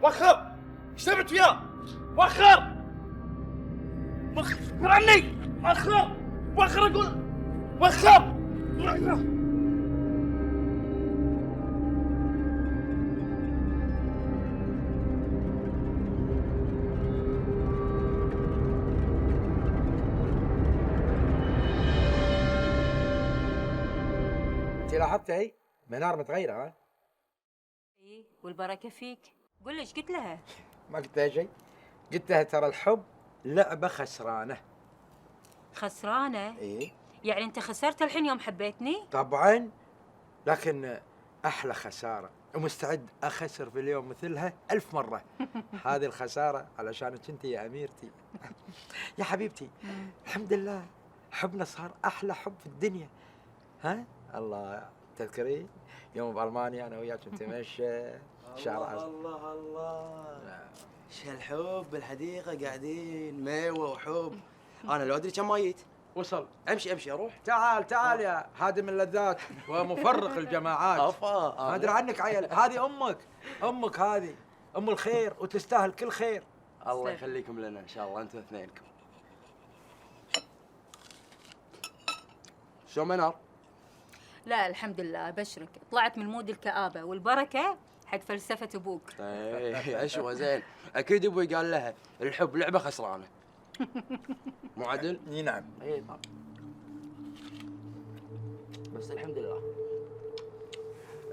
وخر. ايش سويت فيها؟ وخر عني. وخر اقول. وخر. انت لاحظتي هي منار متغيره ها؟ ايه والبركه فيك. قول ايش قلت لها؟ ما قلت لها شيء، قلت لها ترى الحب لعبه خسرانه. خسرانه؟ ايه يعني انت خسرت الحين يوم حبيتني؟ طبعا، لكن احلى خساره ومستعد اخسر في اليوم مثلها 1000 مره. هذه الخساره علشانك انت يا اميرتي. يا حبيبتي، الحمد لله حبنا صار احلى حب في الدنيا. ها الله، تذكرين يوم بالمانيا انا وياك نتمشى شارع الله الله، ايش هالحب بالحديقه قاعدين ميوه وحب. انا لو ادري كم ما جيت. وصل. امشي اروح. تعال يا هادم اللذات ومفرق الجماعات. افا ما ادري عنك عيل، هذه امك هذه ام الخير وتستاهل كل خير. الله يخليكم لنا ان شاء الله انتم اثنينكم. شو منار؟ لا الحمد لله ابشرك، طلعت من مود الكآبه والبركه حق فلسفه ابوك. ايه اشوى زين، اكيد ابوي قال لها الحب لعبه خسرانه. مو عدل؟ اي نعم. اي طبعا. بس الحمد لله.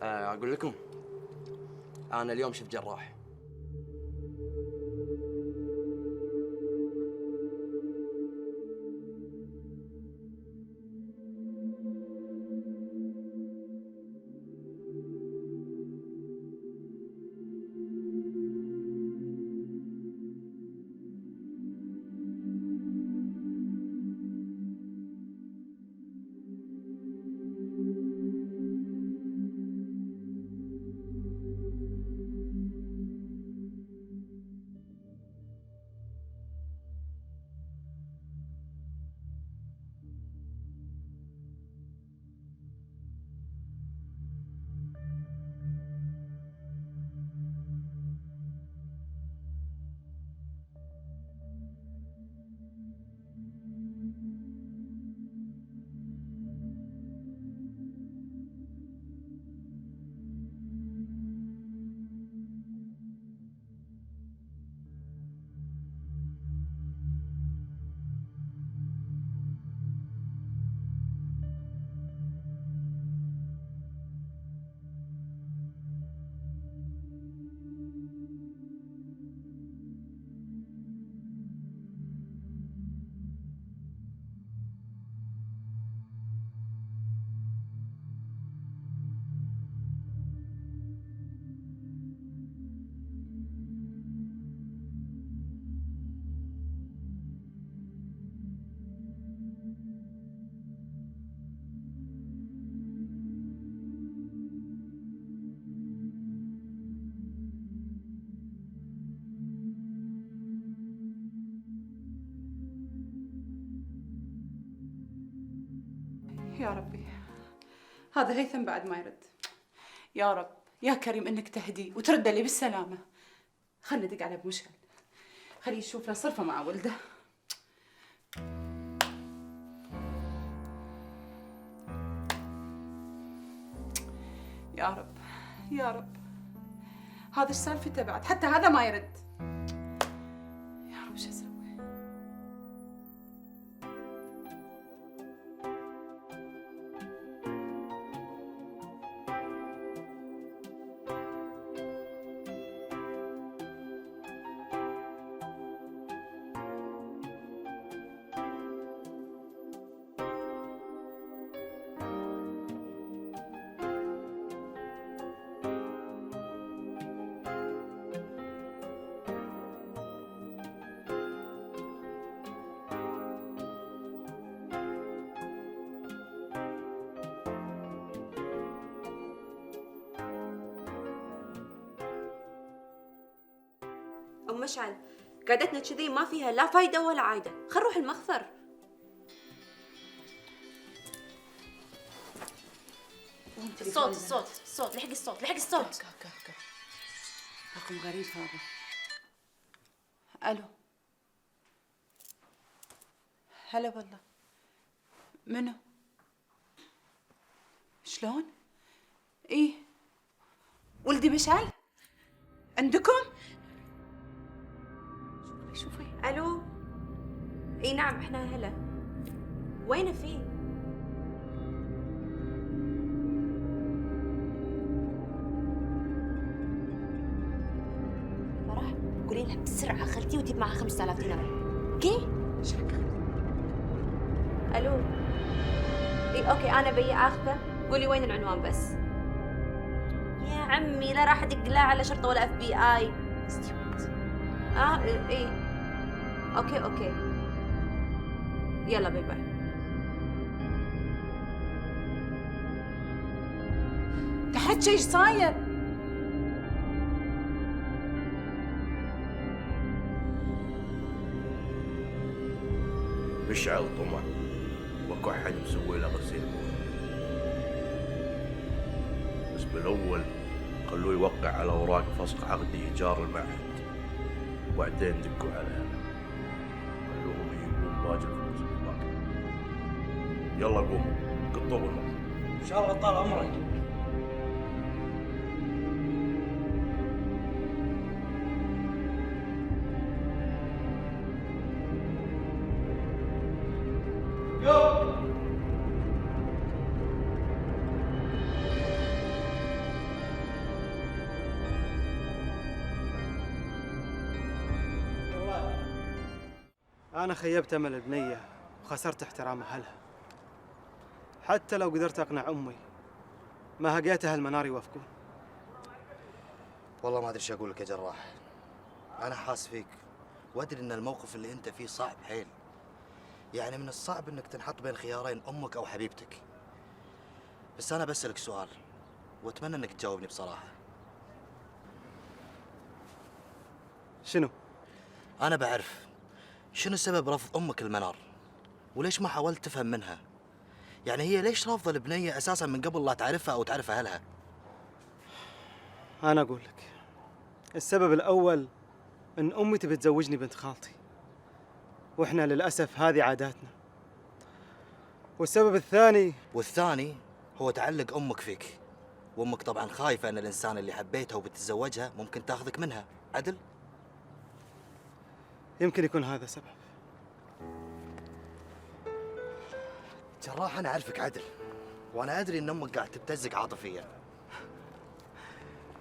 اقول لكم انا اليوم شفت جراح. يا ربي، هذا هيثم بعد ما يرد. يا رب يا كريم انك تهدي وترد لي بالسلامه. خلنا ندق على ابو مشعل، خليه يشوف له صرفه مع ولده. يا رب يا رب، هذا ايش سالفته بعد؟ حتى هذا ما يرد. يا رب شو اسوي؟ أم مشعل، قعدتنا كذي ما فيها لا فايدة ولا عايدة، خل نروح المخفر. الصوت لحق الصوت. رقم غريب هذا. الو. هلا والله. منو؟ شلون؟ ايه ولدي مشعل عندكم؟ شوفي. الو. اي نعم احنا هلا. وين في؟ فرح قولي لها بسرعة خالتي وتجيب معها 5000 دينار. اوكي؟ الو. اي اوكي انا بي اخذه. قولي وين العنوان بس. يا عمي لا راح ادق لا على شرطة ولا FBI. ايه اوكي يلا باي باي. تحت ايش صاير؟ مشعل طمع واكو احد مسوي له غسيل مخ، بس بالاول خلوه يوقع على اوراق فسخ عقد ايجار المعهد، وبعدين دقوا عليها خلوهم يجيبون باقي الفلوس اللي باقي. يلا قوموا قطوا المخ. ان شاء الله طال عمرك. أنا خيبت أمل البنية وخسرت احترام أهلها. حتى لو قدرت أقنع أمي ما هقيتها المنار يوافقون. والله ما ادري ايش اقول لك يا جراح. انا حاس فيك وادري ان الموقف اللي انت فيه صعب حيل. يعني من الصعب انك تنحط بين خيارين امك او حبيبتك. بس انا بسألك سؤال واتمنى انك تجاوبني بصراحة. شنو؟ انا بعرف شنو سبب رفض امك المنار، وليش ما حاولت تفهم منها. يعني هي ليش رافضة البنية اساسا من قبل لا تعرفها او تعرف اهلها؟ أنا أقول لك، السبب الأول إن أمي تبي تزوجني بنت خالتي، وإحنا للأسف هذه عاداتنا. والسبب الثاني والثاني هو تعلق امك فيك، وامك طبعا خايفة ان الانسان اللي حبيتها وبتتزوجها ممكن تاخذك منها، عدل؟ يمكن يكون هذا سبب. جراح انا اعرفك عدل، وانا ادري ان امك قاعد تبتزك عاطفيا.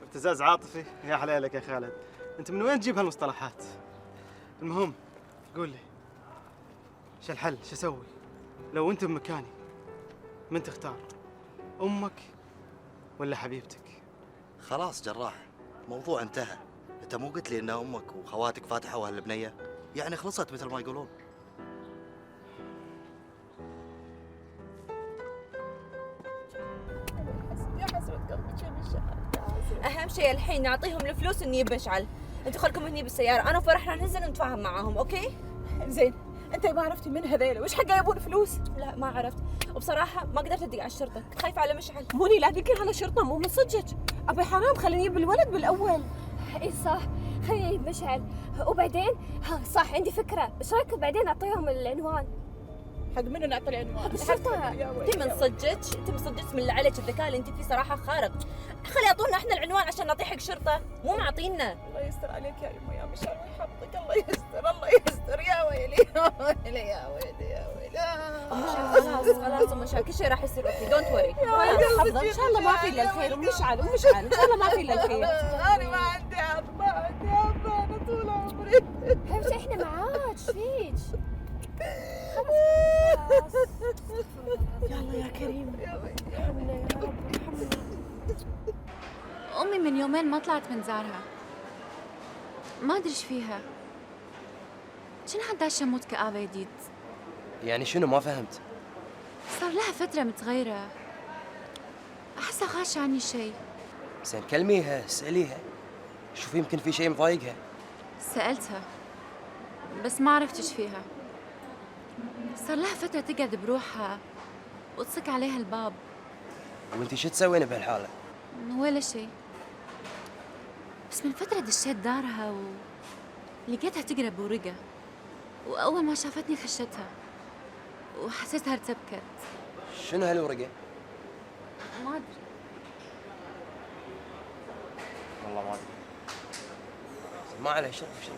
ابتزاز عاطفي؟ يا حليلك يا خالد، أنت من وين تجيب هالمصطلحات؟ المهم قول لي، شو الحل؟ شو أسوي؟ لو أنت بمكاني من تختار؟ أمك ولا حبيبتك؟ خلاص جراح، موضوع انتهى. انت مو قلت لي ان امك وخواتك فاتحوا هالبنيه؟ يعني خلصت مثل ما يقولون. اهم شيء الحين نعطيهم الفلوس اني بمشعل. انتوا خلكم هني بالسياره، انا وفرح رح ننزل نتفاهم معاهم. اوكي زين، انت ما عرفتي من هذيلا وش حقه يبون فلوس؟ لا ما عرفت، وبصراحه ما قدرت ادق على الشرطه، كنت خايفه على مشعل. موني لا تدقين على الشرطه، مو من صدقك. ابي حرام، خليني اجيب الولد بالاول. اي صح، خليني اجيب مشعل. وبعدين صح عندي فكره، ايش رايك بعدين اعطيهم العنوان؟ حق منو نعطي العنوان؟ الشرطه. انت من صدقك من اللي عليك الذكاء اللي انت فيه صراحه خارق. خلي يعطونا احنا العنوان عشان نعطيه حق شرطه، مو معطينا. الله يستر عليك يا يما يا مشعل ويحفظك. الله يستر الله يستر. يا ويلي يا ويلي يا ويلي يا ويلي. خلاص مشعل كل شيء راح يصير اوكي، دونت وري. حفظه ان شاء الله ما في الا الخير. ومشعل ان شاء الله ما في الا الخير. انا ما عندي عظم، ما عندي عظم، انا طول عمري. حبيبتي احنا معاك، ايش فيك؟ يلا يا كريم. ارحمنا يا رب، ارحمنا. أمي من يومين ما طلعت من زارها، ما أدري إيش فيها. شنو حداش موت كآبة جديد. يعني شنو؟ ما فهمت. صار لها فترة متغيرة، أحسها خاشة عني شيء. زين كلميها، اسأليها، شوفي يمكن في شيء مضايقها. سألتها بس ما عرفت إيش فيها. صار لها فترة تقعد بروحها وتصك عليها الباب. وانتي شو تسوين بهالحالة؟ ولا شيء، بس بس من فترة دشيت دارها لقيتها تقرا بورقة، وأول ما شافتني خشتها وحسيتها ارتبكت. شنو هالورقة؟ ما أدري. والله ما ادري. ما عليه شرف شنو.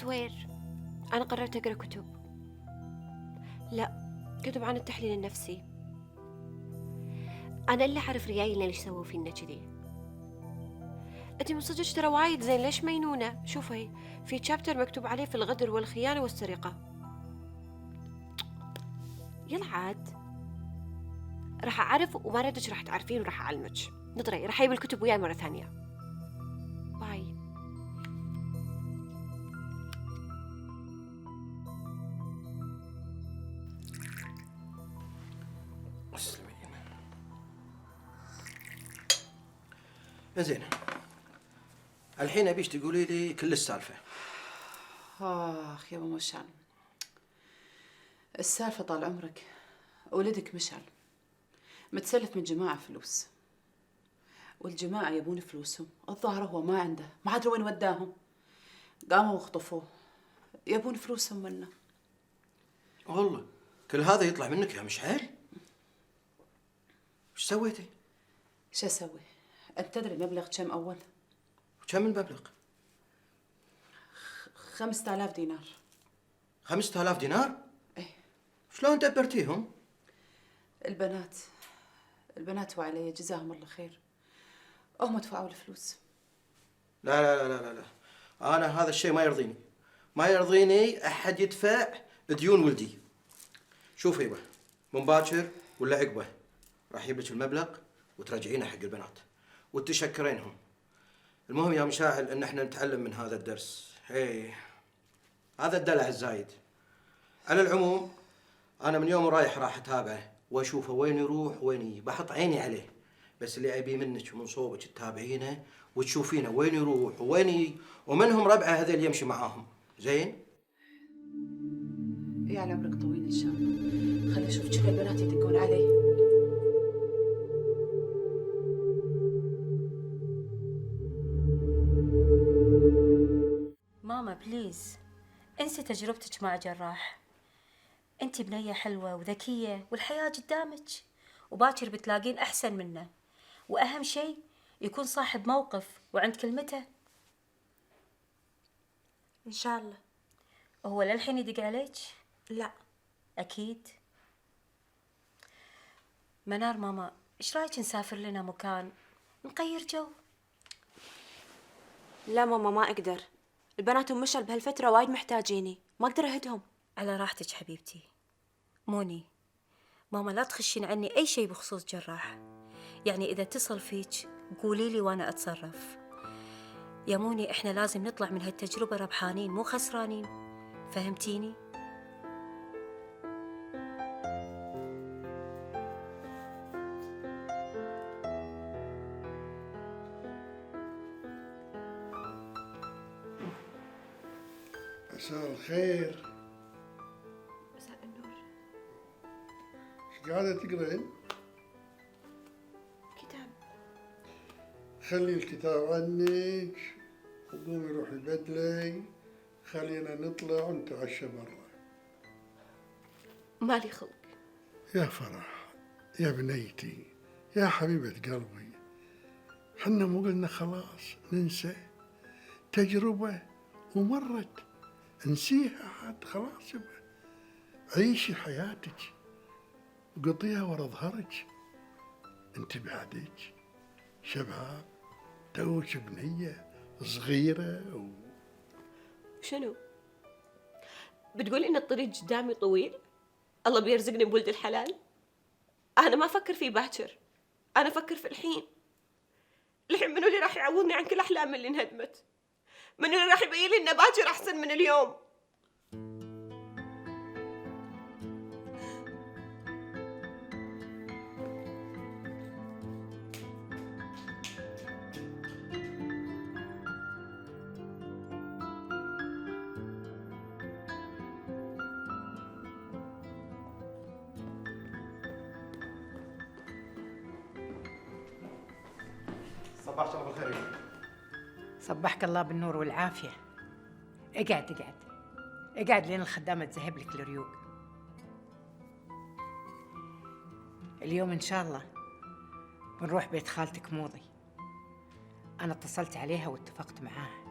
سوير، أنا قررت أقرأ كتب. لا، كتب عن التحليل النفسي. أنا إلا أعرف ريايلنا ليش سووا فينا كذي. أنتي من صدق ترى وايد زين، ليش مينونة؟ شوفي في تشابتر مكتوب عليه في الغدر والخيانة والسرقة. يلا عاد راح أعرف، وما ردك راح تعرفين وراح أعلمك. نطري راح أجيب الكتب وياي مرة ثانية. باي. زين، الحين ابيش تقولي لي كل السالفه. آخ يا أبو مشعل، السالفة طال عمرك ولدك مشعل متسلف من جماعة فلوس، والجماعة يبون فلوسهم. الظاهر هو ما عنده، ما أدري وين وداهم. قاموا وخطفوه، يبون فلوسهم منه. والله كل هذا يطلع منك يا مشعل؟ وش سويتي؟ شو أسوي؟ أنت تدري المبلغ كم أول؟ وكم المبلغ؟ 5000 دينار. 5000 دينار؟ إيه. شلون دبرتيهم؟ البنات وعلي جزاهم الله خير، هم دفعوا الفلوس. لا لا لا لا لا، أنا هذا الشيء ما يرضيني، ما يرضيني أحد يدفع ديون ولدي. شوفي يبا، من باكر ولا عقبه راح يجيب لك المبلغ وترجعينه حق البنات وتشكرينهم. المهم يا مشاعل ان احنا نتعلم من هذا الدرس. هي هذا الدلع الزايد. على العموم انا من يوم رايح راح اتابعه واشوفه وين يروح وين يجي، بحط عيني عليه. بس اللي ابي منك ومن صوبك تتابعينه وتشوفينه وين يروح وين يجي، ومنهم ربعه هذول يمشي معاهم. زين؟ يا على عمرك طويل ان شاء الله. خلي اشوف كل البنات يدقون علي. ماما بليز انسي تجربتك مع جراح. انتي بنية حلوة وذكية والحياة قدامك، وباكر بتلاقين احسن منه، واهم شيء يكون صاحب موقف وعند كلمته. إن شاء الله. هو للحين يدق عليك؟ لا. اكيد. منار ماما، ايش رايك نسافر لنا مكان نغير جو؟ لا ماما ما أقدر، البنات ومشعل بهالفترة وايد محتاجيني، ما أقدر أهدهم. على راحتك حبيبتي. موني ماما لا تخشين عني أي شيء بخصوص جراح، يعني إذا اتصل فيك قولي لي وأنا أتصرف. يا موني إحنا لازم نطلع من هالتجربة ربحانين مو خسرانين، فهمتيني؟ مساء الخير. مساء النور. ايش قاعدة تقرأين؟ كتاب. خلي الكتاب عنك وقومي روحي بدلي، خلينا نطلع ونتعشى برا. مالي خلق. يا فرح، يا بنيتي، يا حبيبة قلبي، حنا مو قلنا خلاص ننسى؟ تجربة ومرت، انسيها عاد خلاص يبا. عيشي حياتك وقضيها ورا ظهرك. انت بعدك شباب، توك بنية صغيرة شنو؟ بتقول إن الطريق قدامي طويل؟ الله بيرزقني بولد الحلال؟ أنا ما أفكر فيه باكر، أنا أفكر في الحين. الحين منو اللي راح يعوضني عن كل أحلامي اللي انهدمت؟ منو اللي راح يبين لي إن باكر أحسن من اليوم؟ صباح الله بالخير. صبحك الله بالنور والعافية. اقعد اقعد اقعد لين الخدامة تذهب لك الريوق. اليوم إن شاء الله بنروح بيت خالتك موضي. أنا اتصلت عليها واتفقت معاها،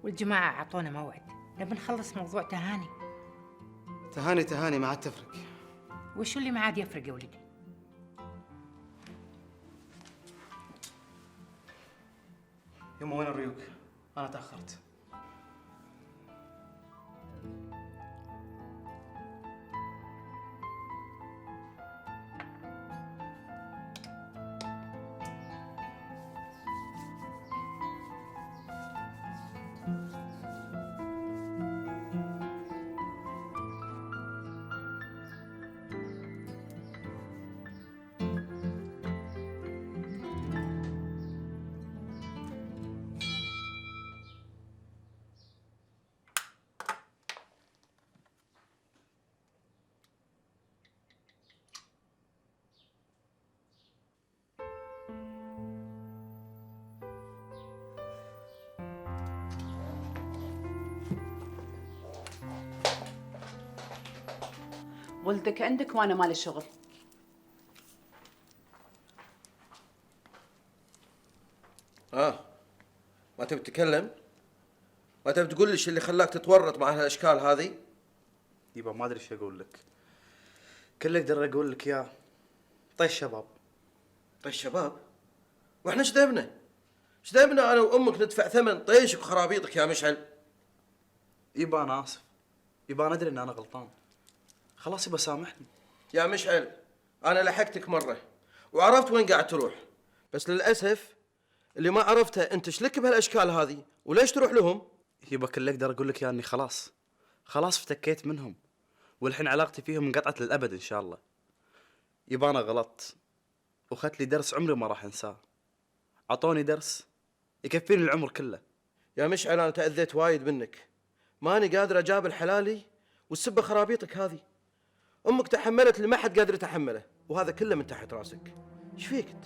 والجماعة عطونا موعد نبي نخلص موضوع تهاني. تهاني ما عاد تفرق. وشو اللي ما عاد يفرق يا ولدي؟ يما وين الريوق؟ أنا تأخرت. ولدك عندك وانا مالي شغل. ما تبي تتكلم؟ ما تبي تقول لي اللي خلاك تتورط مع هالاشكال هذه؟ يبا ما ادري ايش اقول لك. كل اللي اقدر اقول لك اياه طيش شباب. طيش شباب؟ واحنا ايش ذنبنا؟ ايش ذنبنا انا وامك ندفع ثمن طيشك وخرابيطك يا مشعل؟ يبا انا اسف. يبا انا ادري ان انا غلطان. خلاص يبا سامحني. يا مشعل انا لحقتك مره وعرفت وين قاعد تروح، بس للاسف اللي ما عرفته انت ايش لك بهالاشكال هذه وليش تروح لهم؟ يبا كل اللي اقدر اقول لك يا اني خلاص افتكيت منهم، والحين علاقتي فيهم انقطعت للابد ان شاء الله. يبا انا غلطت واخذت لي درس عمري ما راح انساه. اعطوني درس يكفيني العمر كله. يا مشعل انا تاذيت وايد منك، ماني قادر اجابل حلالي والسبه خرابيطك هذه. امك تحملت اللي ما حد قادر يتحمله، وهذا كله من تحت راسك. ايش فيك انت؟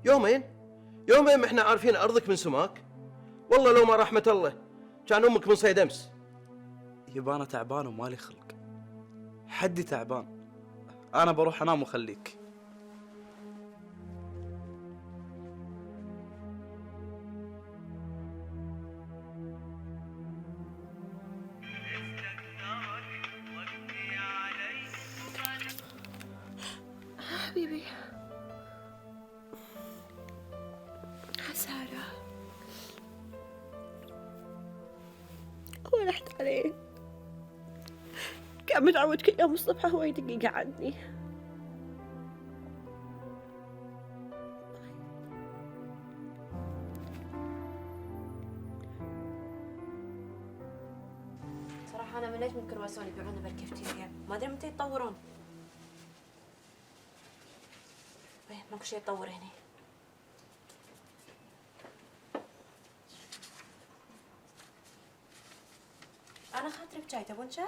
يومين ما احنا عارفين ارضك من سماك. والله لو ما رحمه الله كان امك من صيد امس. يبا انا تعبان ومالي خلق، حدي تعبان. انا بروح انام وخليك. حبيبي خسارة ولحت عليه. كان متعود كل يوم الصبح هو يدق يقعدني. صراحة أنا مليت من الكرواسون يبيعونه بالكافتيريا، ما أدري متى يتطورون. ماكو شيء يتطور هنا. أنا خاطري بشاي، تبون شاي؟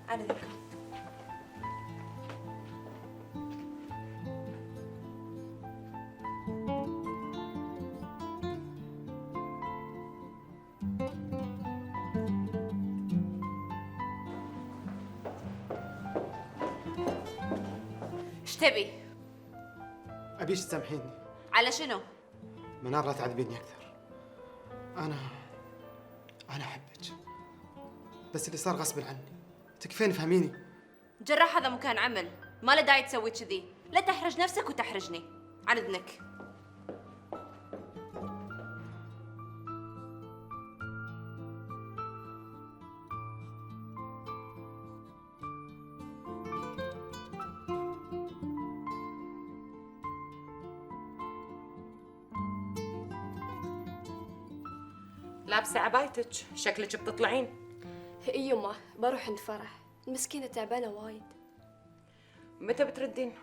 على ذكر. ايش تبي؟ ابيش تسامحيني. على شنو؟ منار لا تعذبيني اكثر. انا احبك، بس اللي صار غصب عني. تكفين فهميني. جراح هذا مكان عمل، ما له داعي تسوي كذي، لا تحرج نفسك وتحرجني. عن اذنك. لابسه عبايتك، شكلك بتطلعين. اي يمه، بروح عند فرح، المسكينة تعبانة وايد. متى بتردين؟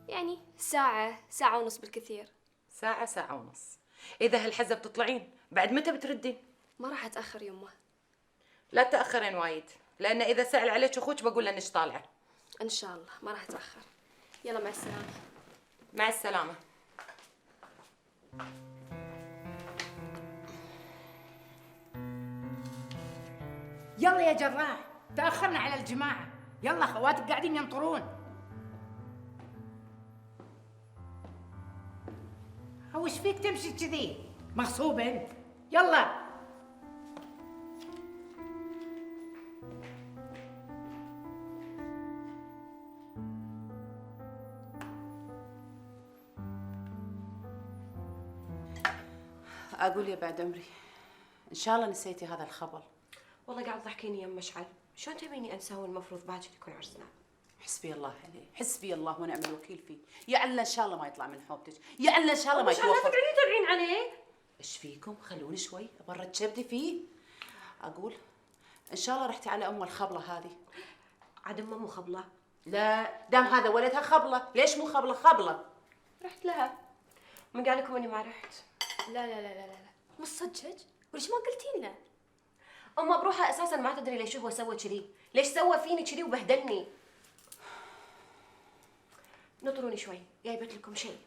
يعني ساعة ونص بالكثير. ساعة ونص. إذا هالحزة بتطلعين، بعد متى بتردين؟ ما راح أتأخر يمه. لا تأخرين وايد، لأن إذا سأل عليك أخوك بقول له إنش طالعة. إن شاء الله ما راح أتأخر. يلا مع السلامة. مع السلامة. يلا يا جراح، تأخرنا على الجماعة. يلا خواتك قاعدين ينطرون. وش فيك تمشي كذي؟ مغصوب انت. يلا. اقول يا بعد عمري، ان شاء الله نسيتي هذا الخبر. والله قاعد تضحكيني يا مشعل، شلون تبيني انسى والمفروض باكر يكون عرسنا؟ حسبي الله عليه، حسبي الله ونعم الوكيل فيه. يا الله ان شاء الله ما يطلع من حوبتك، يا الله ان شاء الله ما يتوفق. لا تبعدين عليه. ايش فيكم؟ خلوني شوي ابرد كبدي فيه. اقول ان شاء الله رحتي على ام الخبله هذه. عاد امه مو خبله؟ لا، دام هذا ولدها خبله، ليش مو خبله؟ خبله. رحت لها. من قال لكم اني ما رحت؟ لا لا لا لا لا، مو صدقك؟ وليش ما قلتي لنا؟ امه بروحها اساسا ما تدري ليش هو سوى كذي، ليش سوى فيني كذي وبهدلني. نطروني شوي، جايبت لكم شيء.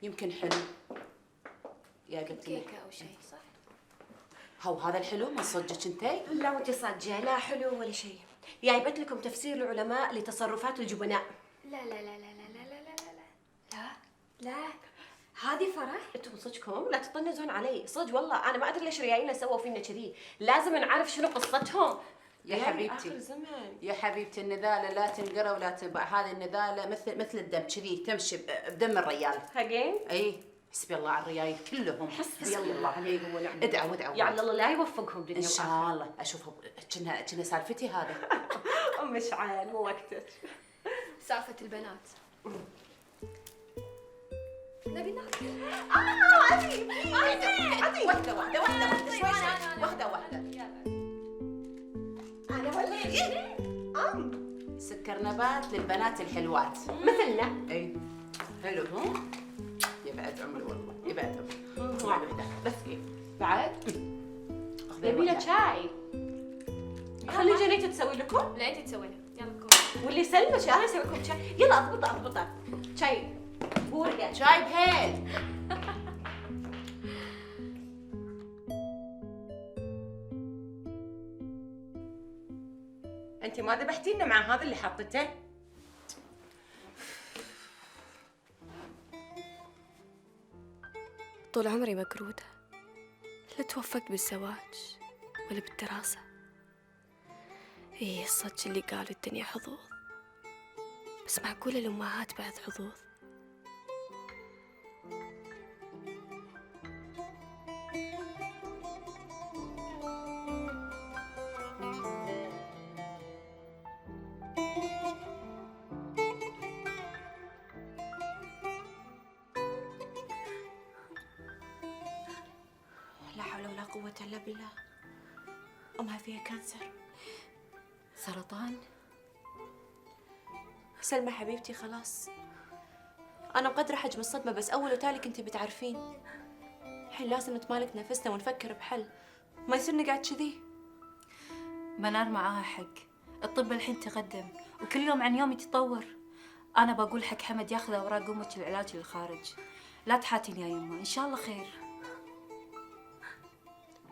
يمكن حلو. يا قلت لك كيكه او شيء، صح؟ هو هذا الحلو من صدقك انتي؟ لا وانت صادقه، لا حلو ولا شيء. جايبت لكم تفسير العلماء لتصرفات الجبناء. لا لا لا لا لا لا لا لا لا لا، هذه فرح؟ انتم صدقكم لا تطنزون علي، صدق والله انا ما ادري ليش ريايلنا سووا فينا كذي، لازم نعرف شنو قصتهم. يا حبيبتي آخر زمن. يا حبيبتي، النذاله لا تنقرا ولا تنباع. هذه النذاله مثل الدم كذي، تمشي بدم الريال. حقين؟ اي حسبي الله على الريايل كلهم. حسبي الله عليهم ونعم. ادعوا يا الله لا يوفقهم دنيا ان شاء الله. اشوفهم كنا سالفتي هذا. مشعل مو وقتك. سالفة البنات. نبي ناكل. عادي واحدة شوي واحدة. انا ولا سكر نبات للبنات الحلوات مثلنا. اي حلو. يبعد عمري والله، يبعد عمري. بس ايه بعد يبي له شاي. خلي جنيته تسوي لكم. لا انت تسويها، يلا كوم. واللي سلمى انا اسوي لكم شاي. يلا اضبطه شاي بورقه شاي بهيل. انت ما ذبحتينا مع هذا اللي حطيته؟ طول عمري مقرودة، لا توفقت بالزواج ولا بالدراسة. ايه الصدق اللي قالوا الدنيا حظوظ، بس معقولة الأمهات بعد حظوظ؟ لا حول ولا قوة إلا بالله. أمها فيها كانسر. سرطان؟ سلمى حبيبتي خلاص، أنا مقدرة حجم الصدمة، بس أول وتالي كنتي بتعرفين. الحين لازم نتمالك نفسنا ونفكر بحل، ما يصير نقعد كذي. منار معاها حق، الطب الحين تقدم وكل يوم عن يوم يتطور. أنا بقول حق حمد ياخذ أوراق أمك العلاج للخارج. لا تحاتين يا يمه، إن شاء الله خير.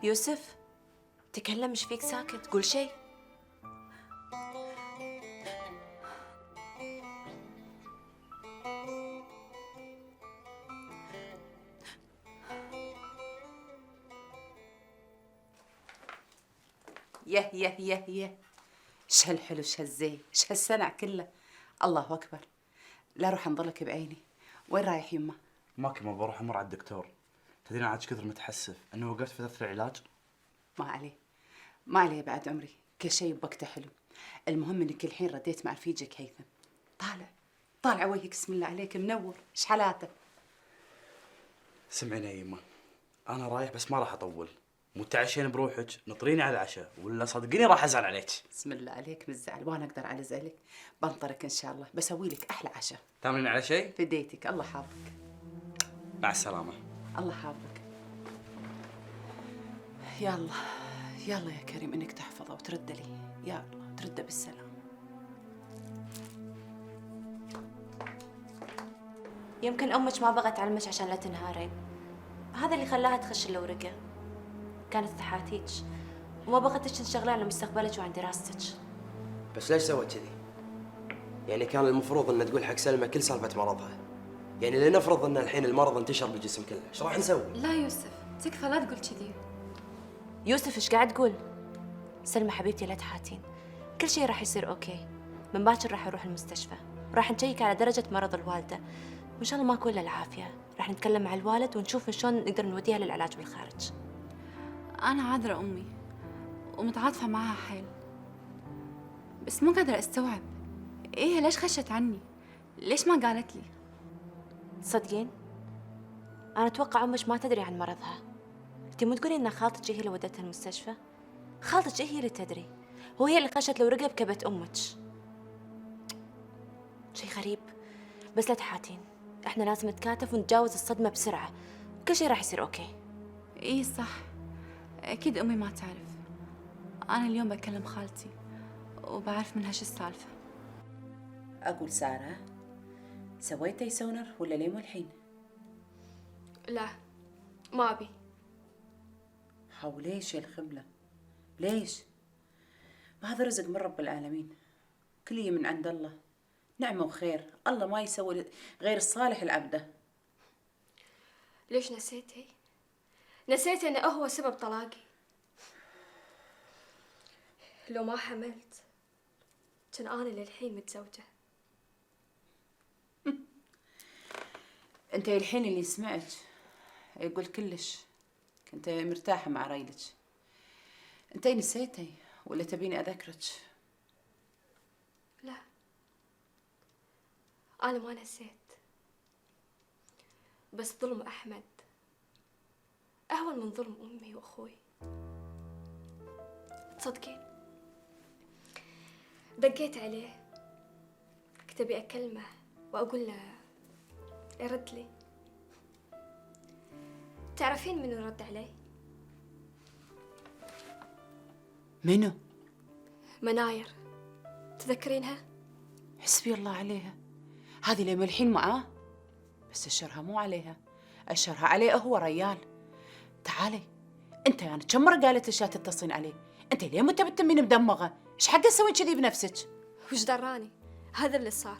يوسف تكلم، مش فيك ساكت؟ قول شيء. يه ايش هالحلو، ايش هالزين، ايش هالسنع كله. الله اكبر. لا روح انظلك بعيني. وين رايح يمه؟ ماكي، ما بروح امر على الدكتور. تدرين عاد كثر متحسف انه وقفت فتره العلاج. ما عليه بعد عمري، كل شيء بوقته حلو. المهم انك الحين رديت مع رفيجك هيثم. طالع وجهك بسم الله عليك منور، ايش حالاته؟ سمعيني يا يمه، انا رايح بس ما راح اطول. متعشين بروحك، نطريني على العشاء ولا صدقيني راح ازعل عليك. بسم الله عليك من الزعل، وانا اقدر على زعلك؟ بنطرك ان شاء الله، بسوي لك احلى عشاء. تامرين على شيء؟ فديتك، الله حافظك. مع السلامه. الله حافظك. يلا يا كريم، انك تحفظه وترد لي، يا الله ترده بالسلامه. يمكن أمك ما بغت تعلمك عشان لا تنهارين، هذا اللي خلاها تخش الورقة. كانت تحاتيك وما بغتك تنشغلين عن مستقبلك وعن دراستك. بس ليش سوت كذي؟ يعني كان المفروض ان تقول حق سلمى كل سالفه مرضها. يعني لنفرض ان الحين المرض انتشر بالجسم كله، ايش راح نسوي؟ لا يوسف، تكفى لا تقول كذي. يوسف ايش قاعد تقول؟ سلمى حبيبتي لا تحاتين، كل شيء راح يصير اوكي. من باكر راح اروح المستشفى، راح نشيك على درجة مرض الوالدة، وان شاء الله ماكو الا العافية. راح نتكلم مع الوالد ونشوف شلون نقدر نوديها للعلاج بالخارج. أنا عذرة أمي ومتعاطفة معها حيل، بس مو قادرة أستوعب إيه ليش خشت عني؟ ليش ما قالت لي؟ تصدقين؟ أنا أتوقع أمك ما تدري عن مرضها. أنتِ مو تقولين إن خالتك هي اللي ودتها المستشفى؟ خالتك هي اللي تدري، وهي اللي خشت الورقة بكبت أمك. شي غريب، بس لا تحاتين، إحنا لازم نتكاتف ونتجاوز الصدمة بسرعة، كل شي راح يصير أوكي. إيه صح، أكيد أمي ما تعرف. أنا اليوم بكلم خالتي وبعرف منها شو السالفة. أقول سارة، سويتي سونر ولا ليه مو الحين؟ لا ما أبي. وليش يا الخبلة؟ ليش؟ ما هذا رزق من رب العالمين، كلية من عند الله، نعمة وخير، الله ما يسوي غير الصالح العبده. ليش نسيتي؟ نسيتي أنه هو سبب طلاقي. لو ما حملت كان أنا للحين متزوجة. انت الحين اللي سمعت يقول كلش كنت مرتاحة مع ريلك. انت نسيتي ولا تبيني أذكرك؟ لا أنا ما نسيت، بس ظلم أحمد أهون من ظلم أمي وأخوي. تصدقين دقيت عليه، كنت أبي أكلمه وأقول له يرد لي. تعرفين منو رد علي؟ منو؟ مناير، تذكرينها؟ حسبي الله عليها، هذه اللي ملحين معاه، بس الشرها مو عليها، الشرها عليه هو ريال. تعالي انت، يعني كم مرة قالت لك لا تتصلين عليه؟ انت ليه متى بتمين مدمغة؟ ايش حق تسوين كذي بنفسك؟ وش دراني؟ هذا اللي صار.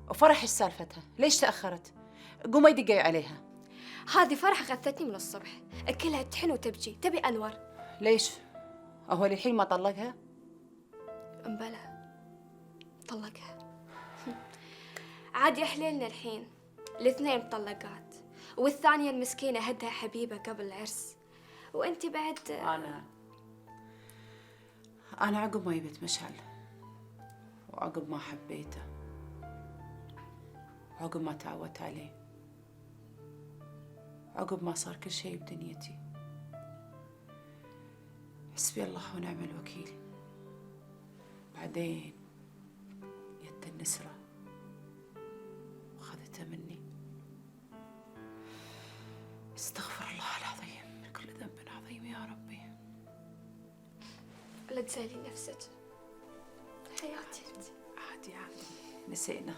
وفرح ايش سالفتها؟ ليش تأخرت؟ قومي يدقي عليها. هذه فرحة غثتني من الصبح، كلها تحن وتبكي، تبي أنور. ليش؟ هو الحين ما طلقها؟ امبلا طلقها. عاد يحللنا الحين الاثنين مطلقات، والثانية المسكينة هدها حبيبة قبل العرس، وانتي بعد. أنا عقب ما يبت مشعل، وعقب ما حبيته، وعقب ما تعودت عليه، عقب ما صار كل شيء بدنيتي، حسبي الله ونعم الوكيل، بعدين يد النسرة وخذتها مني. استغفر الله العظيم من كل ذنب عظيم يا ربي. لا تزعلي نفسك حياتي. عادي نسينا.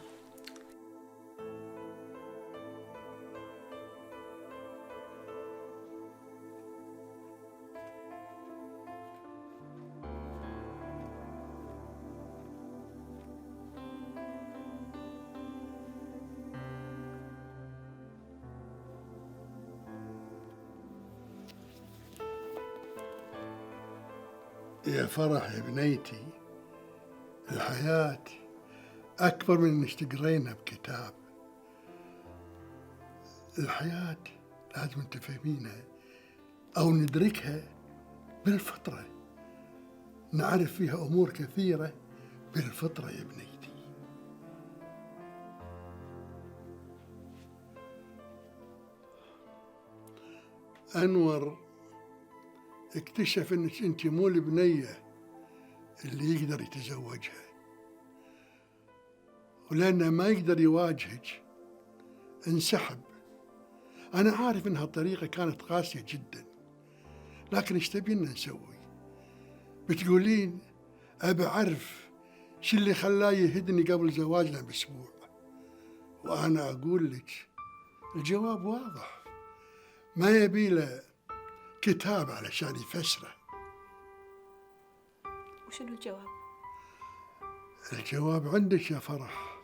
يا فرح يا بنيتي، الحياة أكبر من إنك تقرينها بكتاب. الحياة لازم تفهمينها أو ندركها بالفطرة، نعرف فيها أمور كثيرة بالفطرة يا بنيتي. أنور اكتشف انك انت مو البنية اللي يقدر يتزوجها، ولأنه ما يقدر يواجهك انسحب. أنا عارف إن هالطريقة كانت قاسية جدا، لكن إيش تبينا نسوي؟ بتقولين أبى أعرف شو اللي خلاه يهدني قبل زواجنا بأسبوع، وأنا أقول لك الجواب واضح، ما يبي له كتاب علشان يفسره. وشنو الجواب؟ الجواب عندك يا فرح،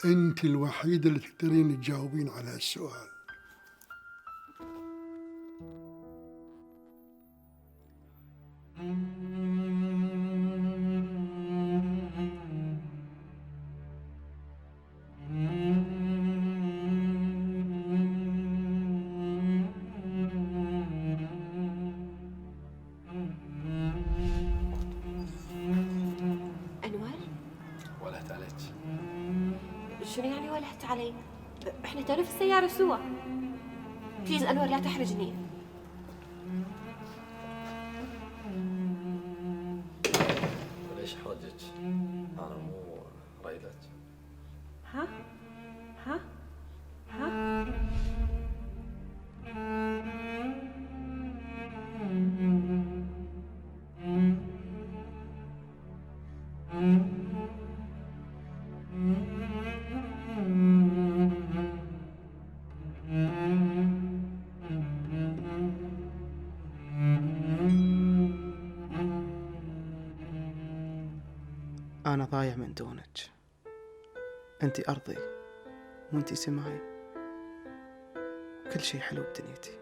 أنت الوحيدة اللي تقدرين تجاوبين على السؤال. ولهت عليك؟ شنو يعني ولهت علي؟ احنا ترى في السيارة سوا. بليز أنور لا تحرجني. وليش حرجك؟ أنا مو ريلك. ها؟ ها؟ ها؟ أنا ضايع من دونك، أنتي أرضي وأنتي سماي، كل شيء حلو بدنيتي.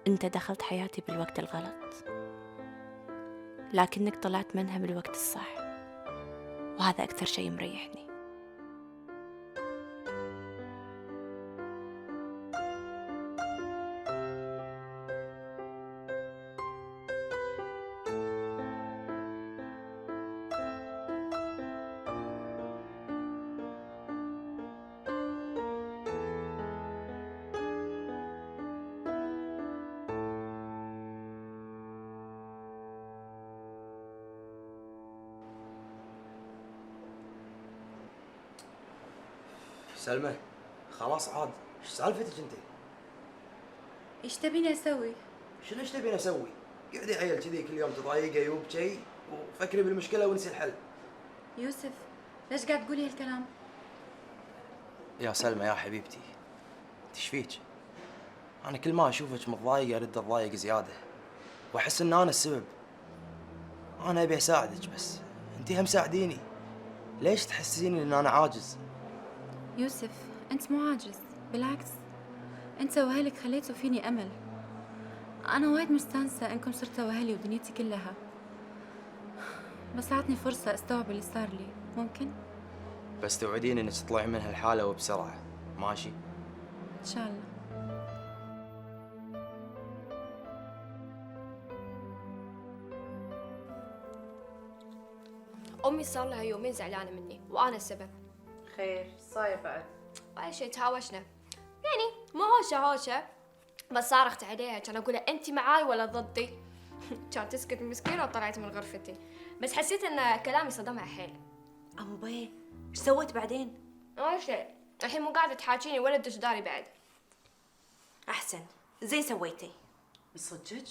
أنت دخلت حياتي بالوقت الغلط، لكنك طلعت منها بالوقت الصح، وهذا أكثر شيء مريحني. سلمى خلاص عاد، ايش سالفتك انت؟ ايش تبيني اسوي؟ شنو ايش تبين اسوي؟ قعدي عيل كذي كل يوم تضايقه يوب شي وفكري بالمشكله ونسي الحل. يوسف ليش قاعد تقولي هالكلام؟ يا سلمى يا حبيبتي، انت ايش فيك؟ انا كل ما اشوفك متضايقه ارد اتضايق زياده واحس ان انا السبب. انا ابي اساعدك بس انت هم ساعديني. ليش تحسين ان انا عاجز؟ يوسف انت مو عاجز، بالعكس انت واهلك خليتوا فيني امل. انا وايد مستانسه انكم صرتوا اهلي ودنيتي كلها، بس عطني فرصه استوعب اللي صار لي. ممكن؟ بس توعدين انك تطلعين من هالحاله وبسرعه، ماشي؟ ان شاء الله. أمي صار لها يومين زعلانة مني وأنا السبب. خير صاير بعد؟ ولا شيء، تهاوشنا يعني، مو هوشة بس صارخت عليها، كان أقولها أنت معاي ولا ضدي. كانت تسكت المسكينة وطلعت من غرفتي، بس حسيت إن كلامي صدمها حيل. أبو بيه إيش سويت بعدين؟ ولا شيء، الحين مو قاعدة تحاكيني ولا تدش داري بعد. أحسن، زين سويتي. صدقك؟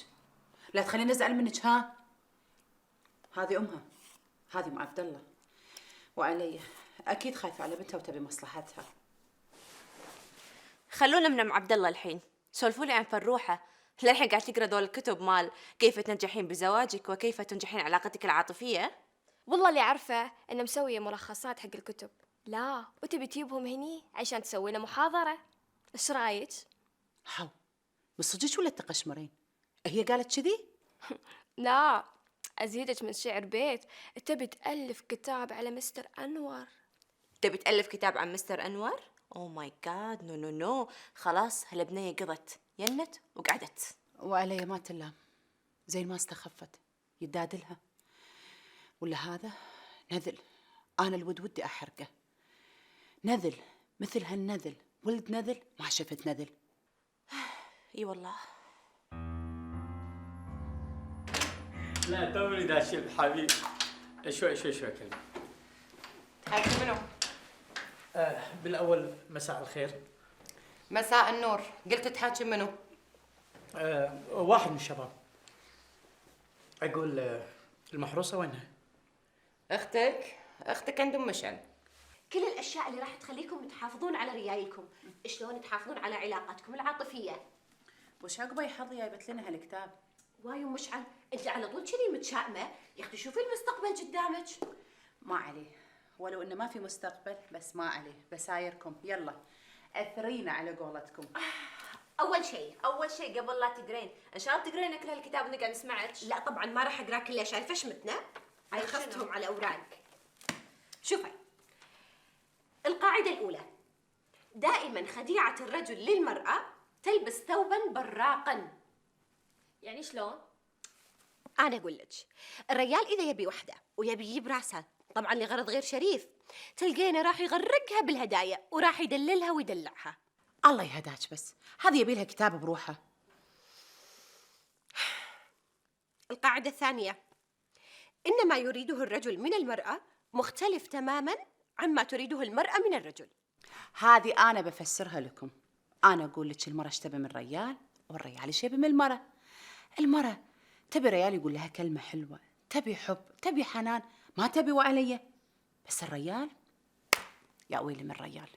لا تخليني أزعل منك ها؟ هذه أمها، هذه ام عبد الله، وعلي أكيد خايفة على بنتها وتبي مصلحتها. خلونا من ام عبد الله الحين، سولفوا لي عن فروحة. للحين قاعد تقرا دول الكتب مال كيف تنجحين بزواجك وكيف تنجحين علاقتك العاطفية؟ والله اللي عارفة إنه مسوية ملخصات حق الكتب. لا، وتبي تجيبهم هني عشان تسوي لنا محاضرة. إيش رايك؟ هاو بصدقك ولا تقشمرين؟ هي قالت كذي؟ لا، أزيدك من شعر بيت، تبي تألف كتاب على مستر أنور. تبي تألف كتاب عن مستر أنور؟ أوه ماي جاد، نو نو نو، خلاص هالبنية قضت، ينت وقعدت. وعلي ما تلام، زين ما استخفت يدادلها. ولا هذا نذل، أنا الود ودي أحرقه. نذل مثل هالنذل، ولد نذل ما شفت نذل. اي والله. لا توني داشي الحبيب. شوي كلمة. حاكي منو؟ بالأول مساء الخير. مساء النور. قلت تحاكي منو؟ واحد من الشباب. أقول المحروسة وينها؟ أختك عند أم مشعل. كل الأشياء اللي راح تخليكم تحافظون على ريايلكم، شلون تحافظون على علاقتكم العاطفية. وش عقبه يحظي جايبت لنا هالكتاب؟ واي مشعل، انت على طول كذي متشائمة، يا اختي شوفي المستقبل قدامك. ما عليه، ولو انه ما في مستقبل بس ما عليه، بسايركم يلا اثرينا على قولتكم. اول شيء قبل لا تقرين، ان شاء الله تقرين كل هالكتاب ونقعد نسمعك. لا طبعا ما راح اقراه كله، شايفه شمتنا؟ اخذتهم على اوراق. شوفي، القاعدة الأولى، دائما خديعة الرجل للمرأة تلبس ثوبا براقا. يعني شلون؟ أنا أقول لك، الرجال إذا يبي وحدة ويبي يجيب راسها طبعا لغرض غير شريف، تلقينه راح يغرقها بالهدايا وراح يدللها ويدلعها. الله يهداك، بس هذه يبي لها كتاب بروحها. القاعدة الثانية، إن ما يريده الرجل من المرأة مختلف تماما عما تريده المرأة من الرجل. هذه أنا بفسرها لكم. أنا أقول لك المرأة ايش تبي من الرجال والرجال ايش يبي من المرأة. المرأة تبي رجال يقول لها كلمة حلوة، تبي حب، تبي حنان، ما تبي وعلية. بس الرجال يا ويلي من الرجال.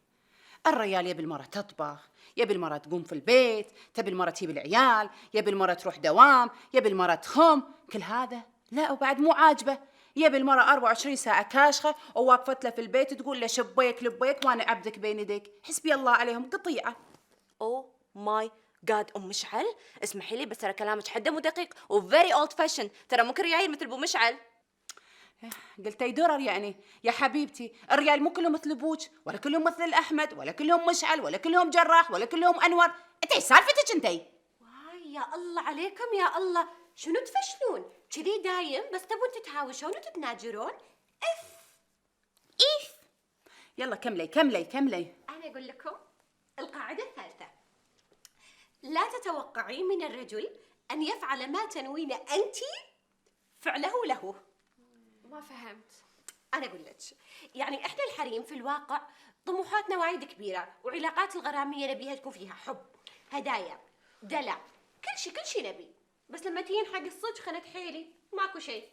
الرجال يبي المرأة تطبخ، يبي المرأة تقوم في البيت، تبي المرأة تجيب العيال، يبي المرأة تروح دوام، يبي المرأة تخم، كل هذا لا وبعد مو عاجبه. يبي المرأة 24 ساعة كاشخة وواقفت له في البيت تقول له شبيك لبيك وانا عبدك بين يديك. حسبي الله عليهم قطيعة. اوه ماي جاد ام مشعل، اسمحي لي بس ترى كلامك حده مو دقيق وفيري اولد فاشن، ترى مو كل ريايل مثل ابو مشعل. قلتي درر يعني يا حبيبتي، الرجال مو كلهم مثل ابوك، ولا كلهم مثل الاحمد، ولا كلهم مشعل، ولا كلهم جراح، ولا كلهم انور. انت ايش سالفتك انتي؟ واي يا الله عليكم يا الله، شنو تفشلون كذي دايم بس تبون تتهاوشون وتتناجرون؟ اف يلا كملي. انا اقول لكم القاعده الثالثه، لا تتوقعي من الرجل ان يفعل ما تنوين انت فعله له. ما فهمت. انا اقول لك، يعني احنا الحريم في الواقع طموحاتنا وايد كبيره، وعلاقات الغراميه نبيها تكون فيها حب، هدايا، دلع، كل شيء نبي، بس لما تجين حق الصدق خنت حيلي ماكو شيء،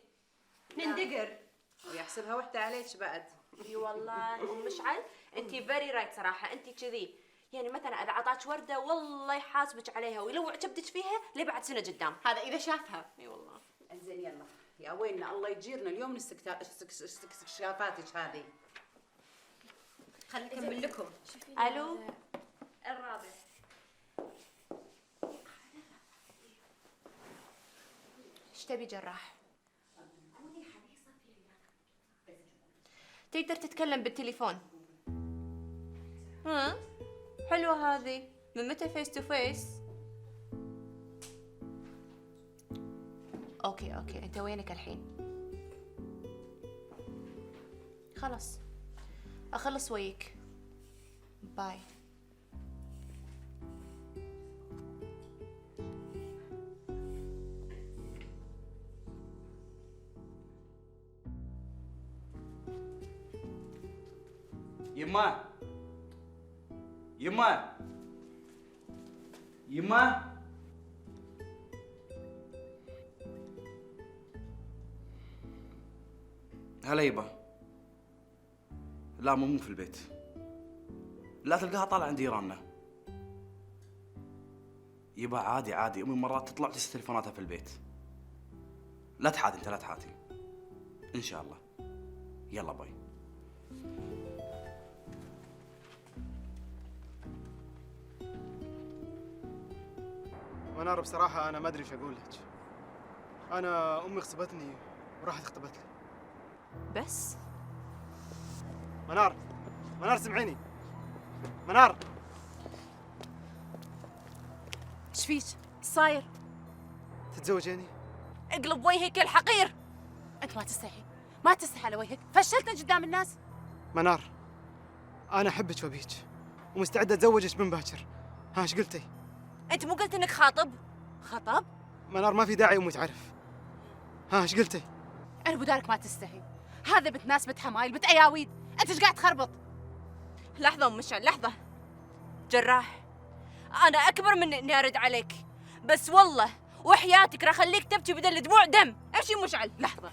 نندقر. ويحسبها وحده عليك بعد. اي والله ام مشعل انت فيري رايت صراحه، انت كذي يعني مثلا اذا عطاك ورده والله يحاسبك عليها ويلو عجبتك فيها لبعد سنه قدام، هذا اذا شافها. اي والله. انزين يلا يا ويلنا، الله يجيرنا اليوم من استكشافاتك هذه. خليني اكمل لكم. الو الرابع. ايش تبي جراح؟ تقدر تتكلم بالتليفون. ها حلوة هذه. من متى فيس تو فيس؟ اوكي انت وينك الحين؟ خلاص اخلص وياك. باي. يما يما يما هلا يبا. لا مو في البيت. لا تلقاها طالعة عند جيراننا. يبا عادي عادي، امي مرات تطلع تنسى تليفوناتها في البيت. لا تحاتي انت، لا تحاتي. ان شاء الله. يلا باي. منار بصراحة أنا ما أدري إيش أقول لك. أنا أمي خصبتني وراحت اختبت لي. بس منار سمعيني. منار ايش فيك؟ صاير؟ تتزوجيني؟ اقلب وجهك الحقير. انت ما تستحي على وجهك. فشلتنا قدام الناس. منار أنا أحبك وأبيك ومستعد أتزوجك من باكر. ها إيش قلتي؟ انت مو قلت انك خاطب؟ خطب؟ منار ما في داعي أمي تعرف. ها إيش قلتي؟ انا بدارك ما تستحي. هذا بنت ناس، بنت حمايل، بنت اياويد. انت ايش قاعد تخربط؟ لحظة ام مشعل لحظة. جراح انا اكبر من اني ارد عليك، بس والله وحياتك راح اخليك تبكي بدل دموع دم. امشي ام مشعل. لحظة.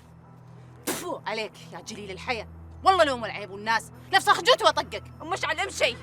تفو عليك يا جليل الحياة. والله لو العيب والناس نفس خجوت واطقك. ام مشعل امشي.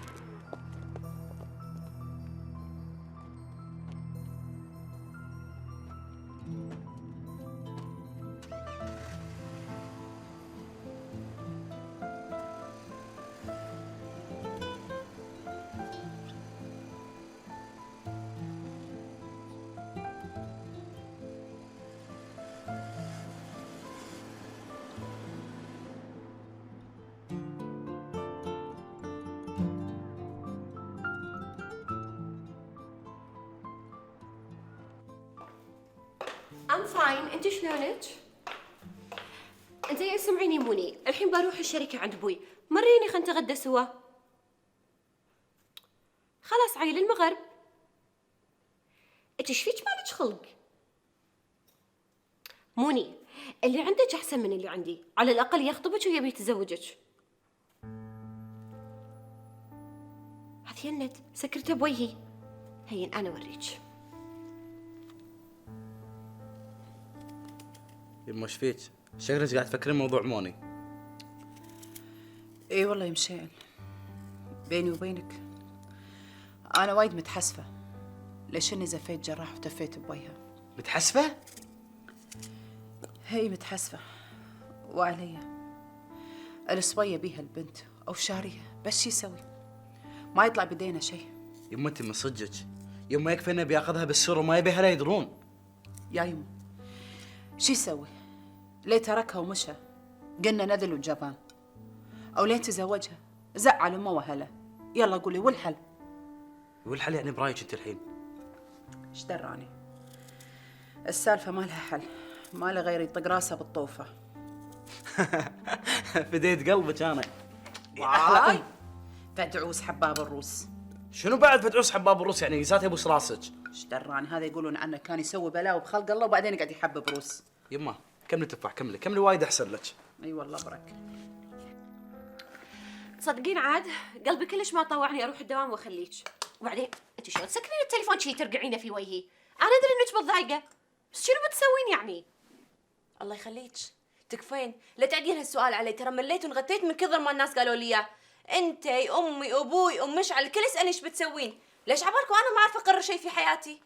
I'm fine. انت شلونك؟ زين سمعيني موني، الحين بروح الشركة عند ابوي، مريني خلينا نتغدى سوا. خلاص عيل المغرب. انت ايش فيك مالك خلق؟ موني اللي عندك احسن من اللي عندي، على الاقل يخطبك ويبي يتزوجك. هذه النت سكرتها بوجهي. هين انا اوريك. يما ايش فيك؟ شكلك قاعد تفكرين موضوع موني. اي والله يا مشعل، بيني وبينك انا وايد متحسفه ليش اني زفيت جراح وتفيت بوجهها. متحسفة؟ هي متحسفه وعليا الصبيه بيها البنت او شاريها، بس شو يسوي؟ ما يطلع بدينا شيء. يما انت من صدقك، يما يكفي انه بياخذها بالسر وما يبي اهلها يدرون. يا يمه شو يسوي؟ ليه تركها ومشى؟ قلنا نذل وجبان. او ليه تزوجها؟ زعل امه واهلها. يلا قولي والحل؟ والحل يعني برايك انت الحين؟ ايش دراني؟ السالفه ما لها حل، ما له غير يطق راسه بالطوفه. فديت قلبك انا. واي فدعوس حباب الروس. شنو بعد فدعوس حباب الروس يعني قسات يبوس راسك؟ ايش دراني؟ هذا يقولون عنه كان يسوي بلاوي بخلق الله وبعدين يقعد يحبب روس. يما كملي تفاح، كملي وايد احسن لك. اي والله برك. تصدقين عاد قلبي كلش ما طوعني اروح الدوام واخليك. وبعدين انت شلون تسكرين التليفون شي ترقعينه في وجهي؟ انا ادري انك متضايقه، بس شنو بتسوين يعني؟ الله يخليك تكفين. لا تعدين هالسؤال علي، ترى مليت وانغثيت من كثر ما الناس قالوا لي اياه. انتي امي ابوي ام مشعل الكل يسالني ايش بتسوين. ليش عبالكم انا ما اعرف اقرر شيء في حياتي؟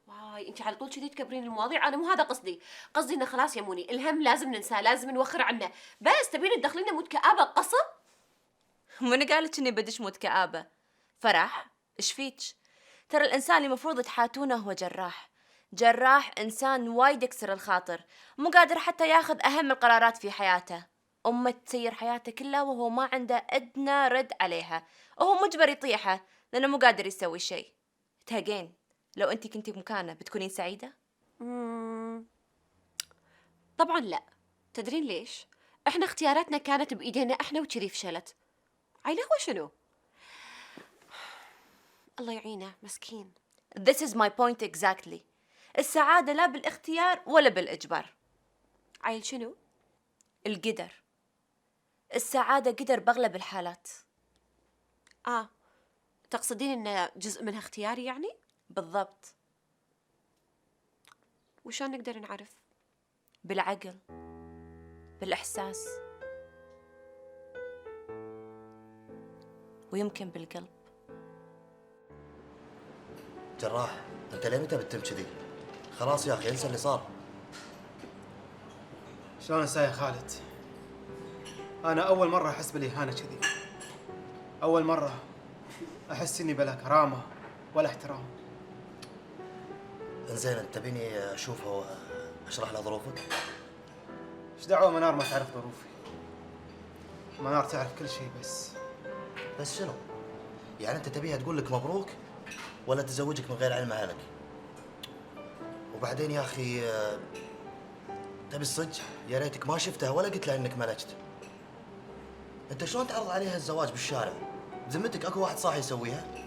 واي انت على طول كذي تكبرين المواضيع، انا مو هذا قصدي. قصدي انه خلاص يا موني الهم لازم ننساه، لازم نوخر عنه. بس تبين تدخلينا مود كآبه قصب؟ من قالت إني بدش موت كآبة؟ فرح، إيش فيتش؟ ترى الإنسان اللي المفروض تحاتونه هو جراح. جراح إنسان وايد يكسر الخاطر، مو قادر حتى ياخذ أهم القرارات في حياته. أمه تسير حياته كلها وهو ما عنده أدنى رد عليها، وهو مجبر يطيحه لأنه مو قادر يسوي شيء. تهجين، لو أنت كنتي مكانه بتكونين سعيدة؟ طبعا لا. تدرين ليش؟ احنا اختياراتنا كانت بإيدينا احنا وكذي فشلت. عيله هو شنو؟ الله يعينه مسكين. This is my point exactly. السعادة لا بالاختيار ولا بالإجبار. عيل شنو؟ القدر. السعادة قدر بأغلب الحالات. تقصدين إن جزء منها اختياري يعني؟ بالضبط. وشون نقدر نعرف؟ بالعقل، بالإحساس، ويمكن بالقلب. جراح، انت ليه متى بتتم كذي؟ خلاص يا اخي انسى اللي صار. شلون انسى يا خالد؟ انا اول مره احس بالاهانه كذي. اول مره احس اني بلا كرامه ولا احترام. انزين انت تبيني اشوفه واشرح له ظروفك؟ ايش دعوه منار ما تعرف ظروفي؟ منار تعرف كل شيء بس شنو؟ يعني انت تبيها تقول لك مبروك ولا تزوجك من غير علم اهلك؟ وبعدين يا اخي تبي الصدق يا ريتك ما شفتها ولا قلت لها انك ملجت. انت شلون تعرض عليها الزواج بالشارع؟ بذمتك اكو واحد صاحي يسويها؟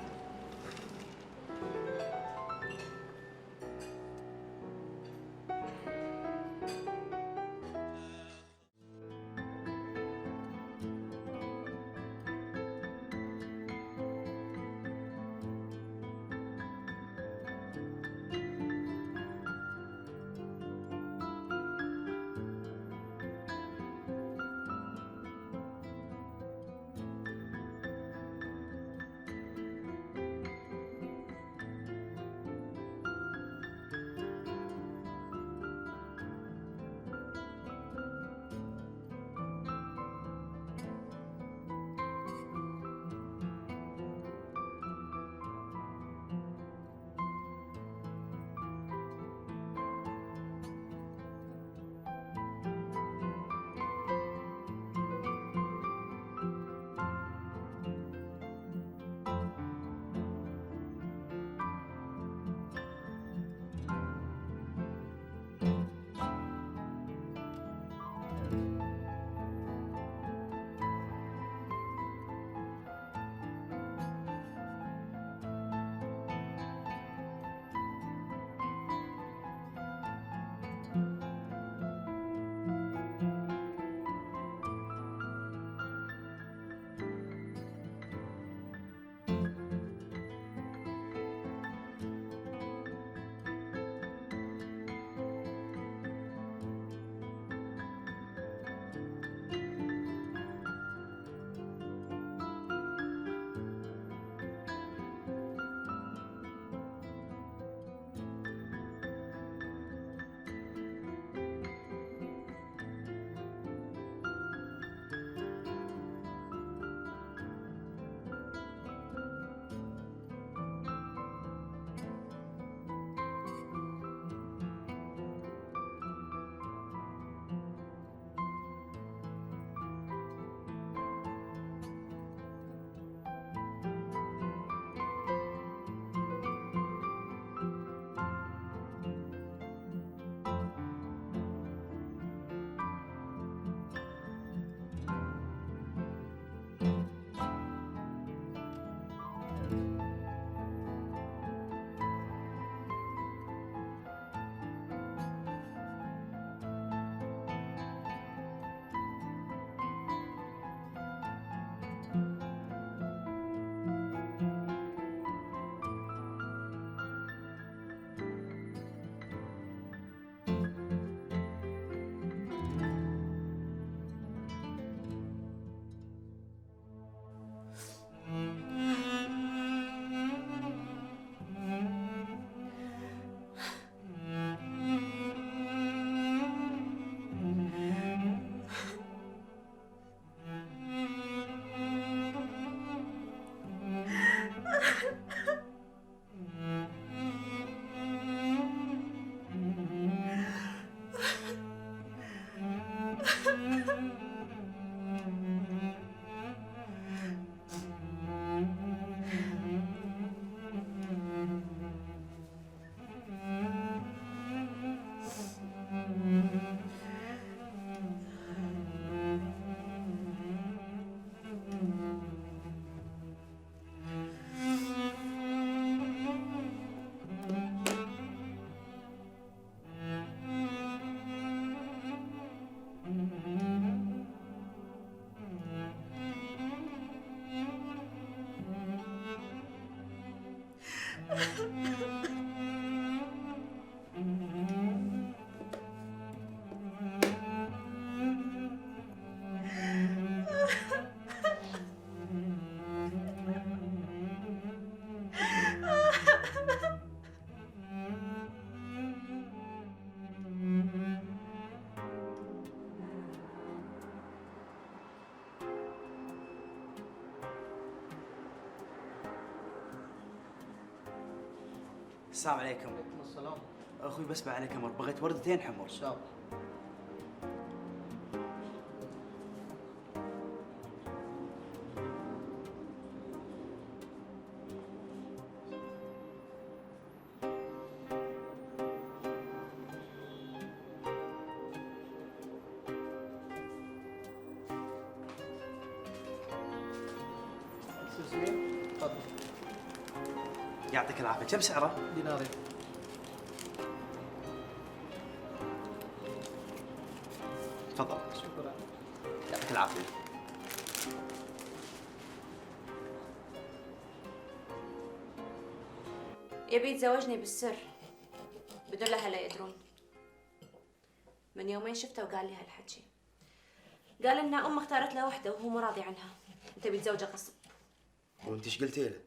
السلام عليكم. وعليكم السلام. اخوي بس عليك امر، بغيت وردتين حمر. ان شاء الله. تفضل. يعطيك العافيه، كم سعره؟ دينارين. تفضل. شكرا. يعطيك العافيه. يبي يتزوجني بالسر بدون اهله يدرون. من يومين شفته وقال لي هالحكي. قال ان امه اختارت له وحده وهو مو راضي عنها، انت بيتزوجه غصب. وانت ايش قلتي له؟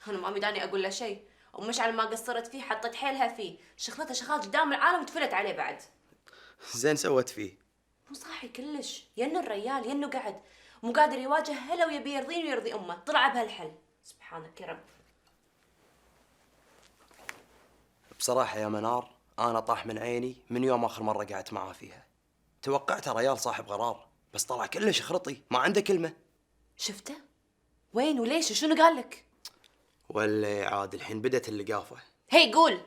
انا ما مداني اقول له شيء، ومش على ما قصرت فيه حطت حيلها فيه، شخلته شغال قدام العالم وتفلت عليه بعد. زين سوت فيه. مو صاحي كلش، ينه الريال ينه قعد مو قادر يواجه هلا ويبي يرضيني ويرضي امه، طلع بهالحل. سبحانك يا رب. بصراحة يا منار أنا طاح من عيني من يوم آخر مرة قعدت معاه فيها. توقعته ريال صاحب قرار، بس طلع كلش خرطي، ما عنده كلمة. شفته؟ وين وليش وشنو قال لك؟ ولا عاد الحين بدت اللقافة. هي قول.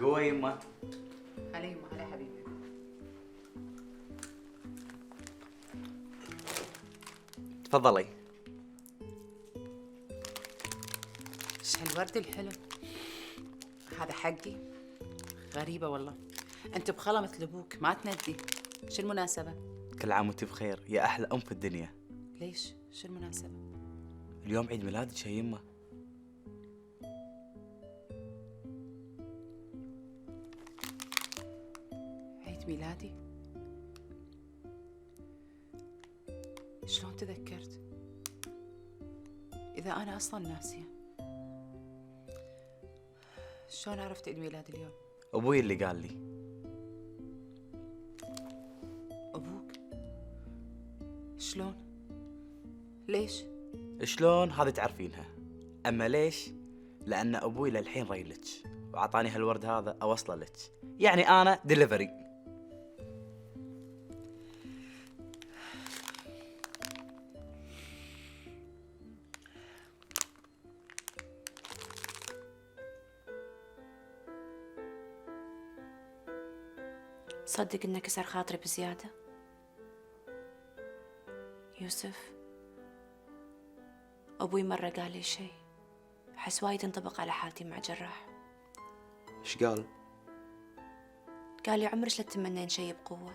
قوة يمه. علي يما علي حبيبي. تفضلي. ايش هالورد الحلو؟ هذا حقي؟ غريبة والله. انت بخلا مثل ابوك ما تندي. شو المناسبة؟ كل عام وانت بخير يا احلى ام في الدنيا. ليش؟ شو المناسبة؟ اليوم عيد ميلادك يا يمه. عيد ميلادي؟ شلون تذكرت؟ إذا أنا أصلاً ناسية. شلون عرفت عيد ميلادي اليوم؟ ابوي اللي قال لي. أبوك؟ شلون؟ ليش؟ شلون هذه تعرفينها، اما ليش؟ لان ابوي للحين ريلك وعطاني هالورد هذا اوصله لك، يعني انا دليفري. تصدق انه كسر خاطري بزيادة؟ يوسف، ابوي مرة قال لي شيء حس وايد ينطبق على حالتي مع جراح. ايش قال؟ قال لي عمرك لا تتمنين شيء بقوة،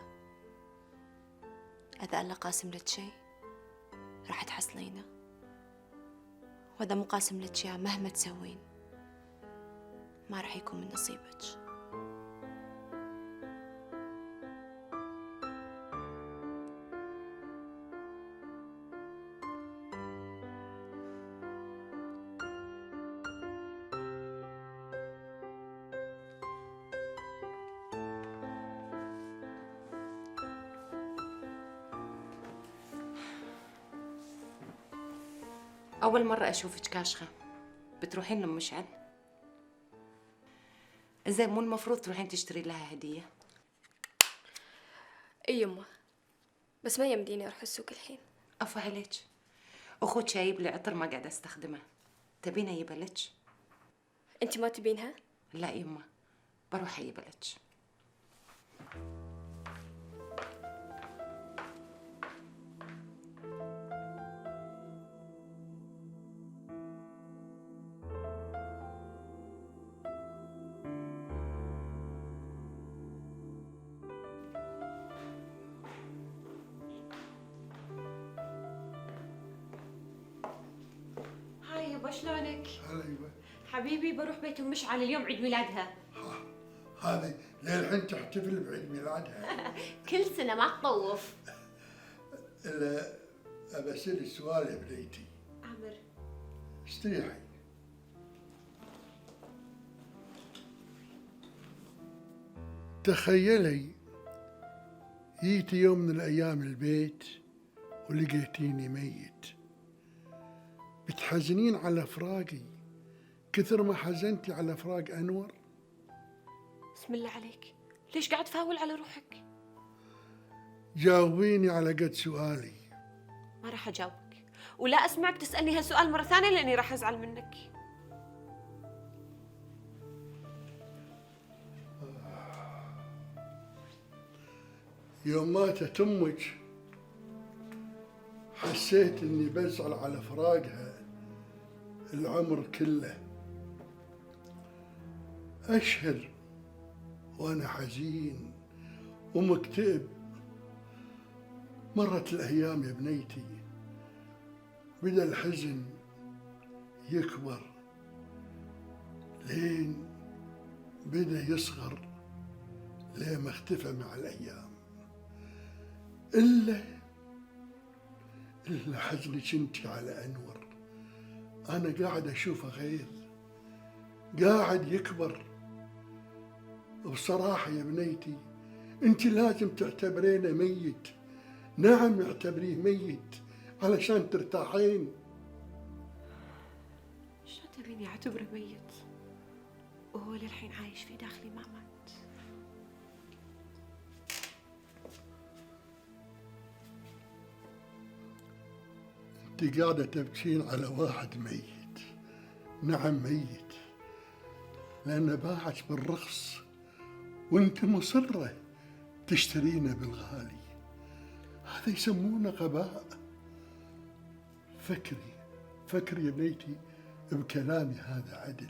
إذا الله قاسم لك شيء راح تحصلينه، وإذا مو قاسم لك إياه مهما تسوين ما راح يكون من نصيبك. أول مرة أشوفك كاشخة. بتروحين لأم مشعل؟ زين مو المفروض تروحين تشتري لها هدية؟ اي يمه، بس ما يمديني اروح السوق الحين. عفوا عليك، أخوك جايب لي عطر ما قاعدة أستخدمه، تبينه يبلج؟ انت ما تبينها؟ لا يمه، بروح أجيبلك. يبا شلونك؟ هلا يبا. حبيبي بروح بيت ام مشعل اليوم عيد ميلادها. هذه للحين تحتفل بعيد ميلادها؟ كل سنه ما تطوف. الا ابسل السؤال يا بنيتي. امر. استريحي. تخيلي جيتي يوم من الايام البيت ولقيتيني ميت، بتحزنين على فراقي كثر ما حزنتي على فراق انور. بسم الله عليك، ليش قاعد تفاول على روحك؟ جاوبيني على قد سؤالي. ما راح اجاوبك، ولا اسمعك تسالني هالسؤال مره ثانيه لاني راح ازعل منك. يوم ماتت امك حسيت اني بزعل على فراقها العمر كله. اشهر وانا حزين ومكتئب. مرت الايام يا بنيتي، بدا الحزن يكبر لين بدا يصغر لين ما اختفى مع الايام. إلا حزنك انت على أنور، أنا قاعد أشوفه غير، قاعد يكبر. وبصراحة يا بنيتي انت لازم تعتبرينه ميت. نعم اعتبريه ميت علشان ترتاحين. شو تبيني اعتبره ميت وهو للحين عايش في داخلي ما مات؟ انت قاعدة تبكين على واحد ميت. نعم ميت، لأنه باعك بالرخص وانت مصرة تشترينه بالغالي. هذا يسمونه غباء. فكري يا بنيتي بكلامي هذا عدل.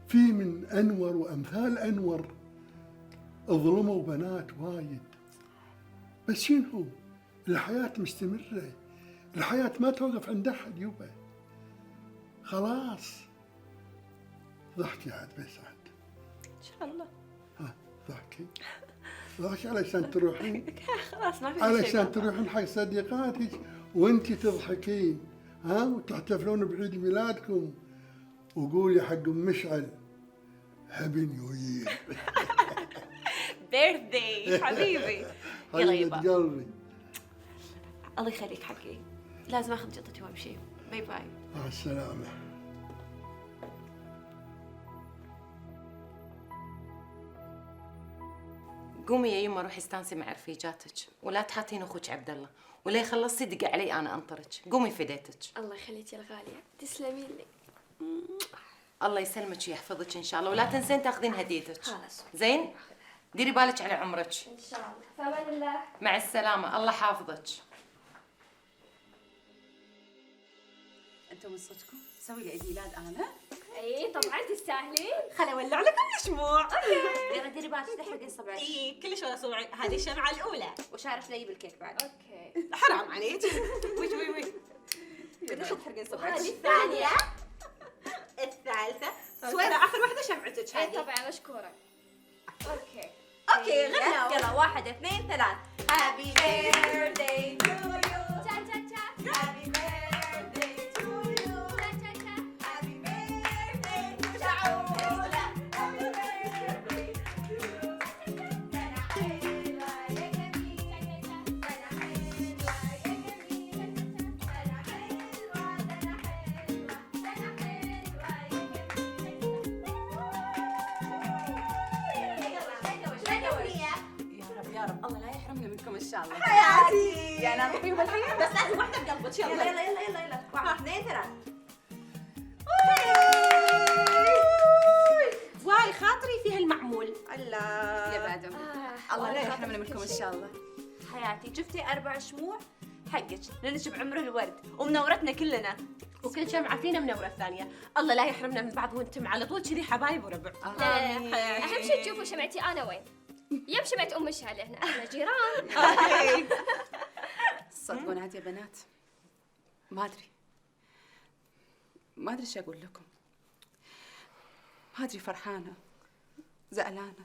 في من أنور وأمثال أنور ظلموا بنات وايد، بس شنو؟ الحياة مستمرة، الحياة ما توقف عند أحد يبا. خلاص ضحكي عاد بس عاد. ان شاء الله. ها ضحكي علشان تروحين. خلاص ما في شيء. علشان تروحين حق صديقاتك وانتي تضحكين، ها، وتحتفلون بعيد ميلادكم وقولي حق ام مشعل هابي نيو يير. بيرثدي حبيبي. يلا يبا. قلبي. الله يخليك حقي، لازم اخذ جطتي وامشي. باي باي. مع السلامة. قومي يا يما روحي استانسي مع رفيجاتك، ولا تحاتين اخوك عبد الله، ولا خلصتي دق علي انا انطرك. قومي فديتك. الله يخليك الغالية، تسلمين لي. الله يسلمك ويحفظك ان شاء الله، ولا تنسين تاخذين هديتك. خلاص. زين؟ ديري بالك على عمرك. ان شاء الله. في امان الله. مع السلامة، الله حافظك. انتم من صدقكم سوي لي عيد ميلاد انا؟ اي طبعا تستاهلين. خلي اولع لكم الشموع. يلا ديري بالك تحرقين صبعك. اي كلش ولا صبعي، هذه الشمعة الأولى. وشعرك لا يجيب الكيك بعد. اوكي. حرام عليك. وي ليش تحرقين صبعك؟ هذه الثانية. الثالثة. سويرة آخر واحدة شمعتك اي هذه. طبعا مشكورة. اوكي. اوكي غنوا. يلا 1 2 3. Happy birthday to you. تشا تشا تشا. Happy birthday to you. تشا تشا تشا. Happy birthday to شعولة. Happy birthday to you. سنة حلوة يا جميل. سنة حلوة يا جميل. سنة حلوة سنة حلوة سنة حلوة يا جميل. يا رب الله لا يحرمنا منكم ان شاء الله. حياتي. يا نار طيب الحياة. بس لازم واحدة بقلبك. يلا يلا يلا يلا يلا 1 2 3. واي خاطري في هالمعمول. الله يا بادم الله لا يحرمنا منكم ان شاء الله. حياتي شفتي 4 شموع حقك لانك بعمر الورد ومنورتنا كلنا. وكل شمعة فينا منورة الثانية. الله لا يحرمنا من بعض وانتم على طول كذي حبايب وربع. اهم شيء تشوفوا شمعتي انا وين. يم شمعت ام مشعل، احنا جيران. صدقون عاد يا بنات ما ادري ما أدري إيش أقول لكم. ما أدري، فرحانة زعلانة.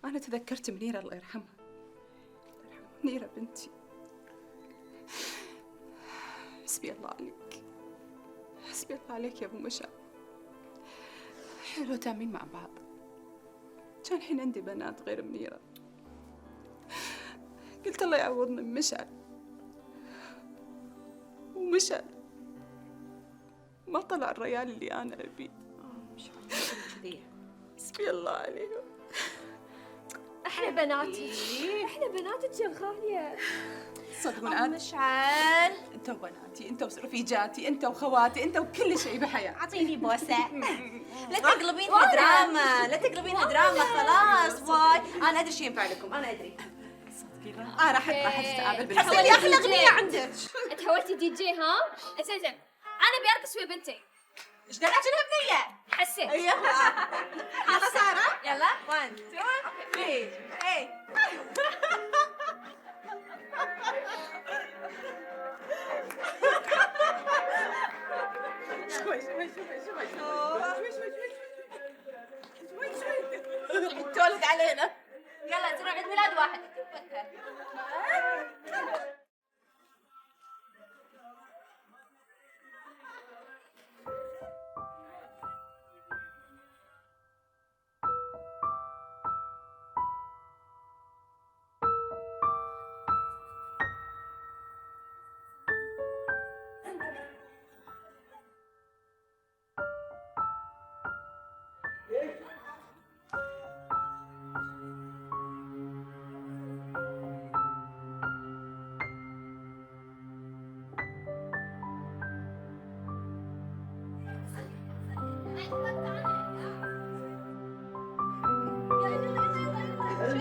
أنا تذكرت منيرة الله يرحمها. منيرة بنتي. حسبي الله عليك، حسبي الله عليك يا أبو مشعل. حلو تامين مع بعض. كان الحين عندي بنات غير منيرة. قلت الله يعوضني بمشعل، ومشعل ما طلع الريال اللي أنا أبيه. حسبي الله عليهم. احنا بناتك، احنا بناتك يا غالية. صدقون أنا مشعل، انتوا بناتي، انتوا رفيجاتي، انتوا خواتي، انتوا كل شيء بحياتي. اعطيني بوسه. لا تقلبينها دراما، لا تقلبينها دراما، خلاص. واي انا ادري شو ينفع لكم، انا ادري. انا راح استقابل بالحسن يا احلى اغنيه عندك. انت حولتي دي جي ها؟ زين زين، انا ابي ارقص ويا بنتي. ايش دلعك انها بنيه؟ حسيت. يلا ساره، يلا 1 2 3 اي. شوي شوي شوي شوي شوي تولد علينا. يلا تروح عيد ميلاد واحد.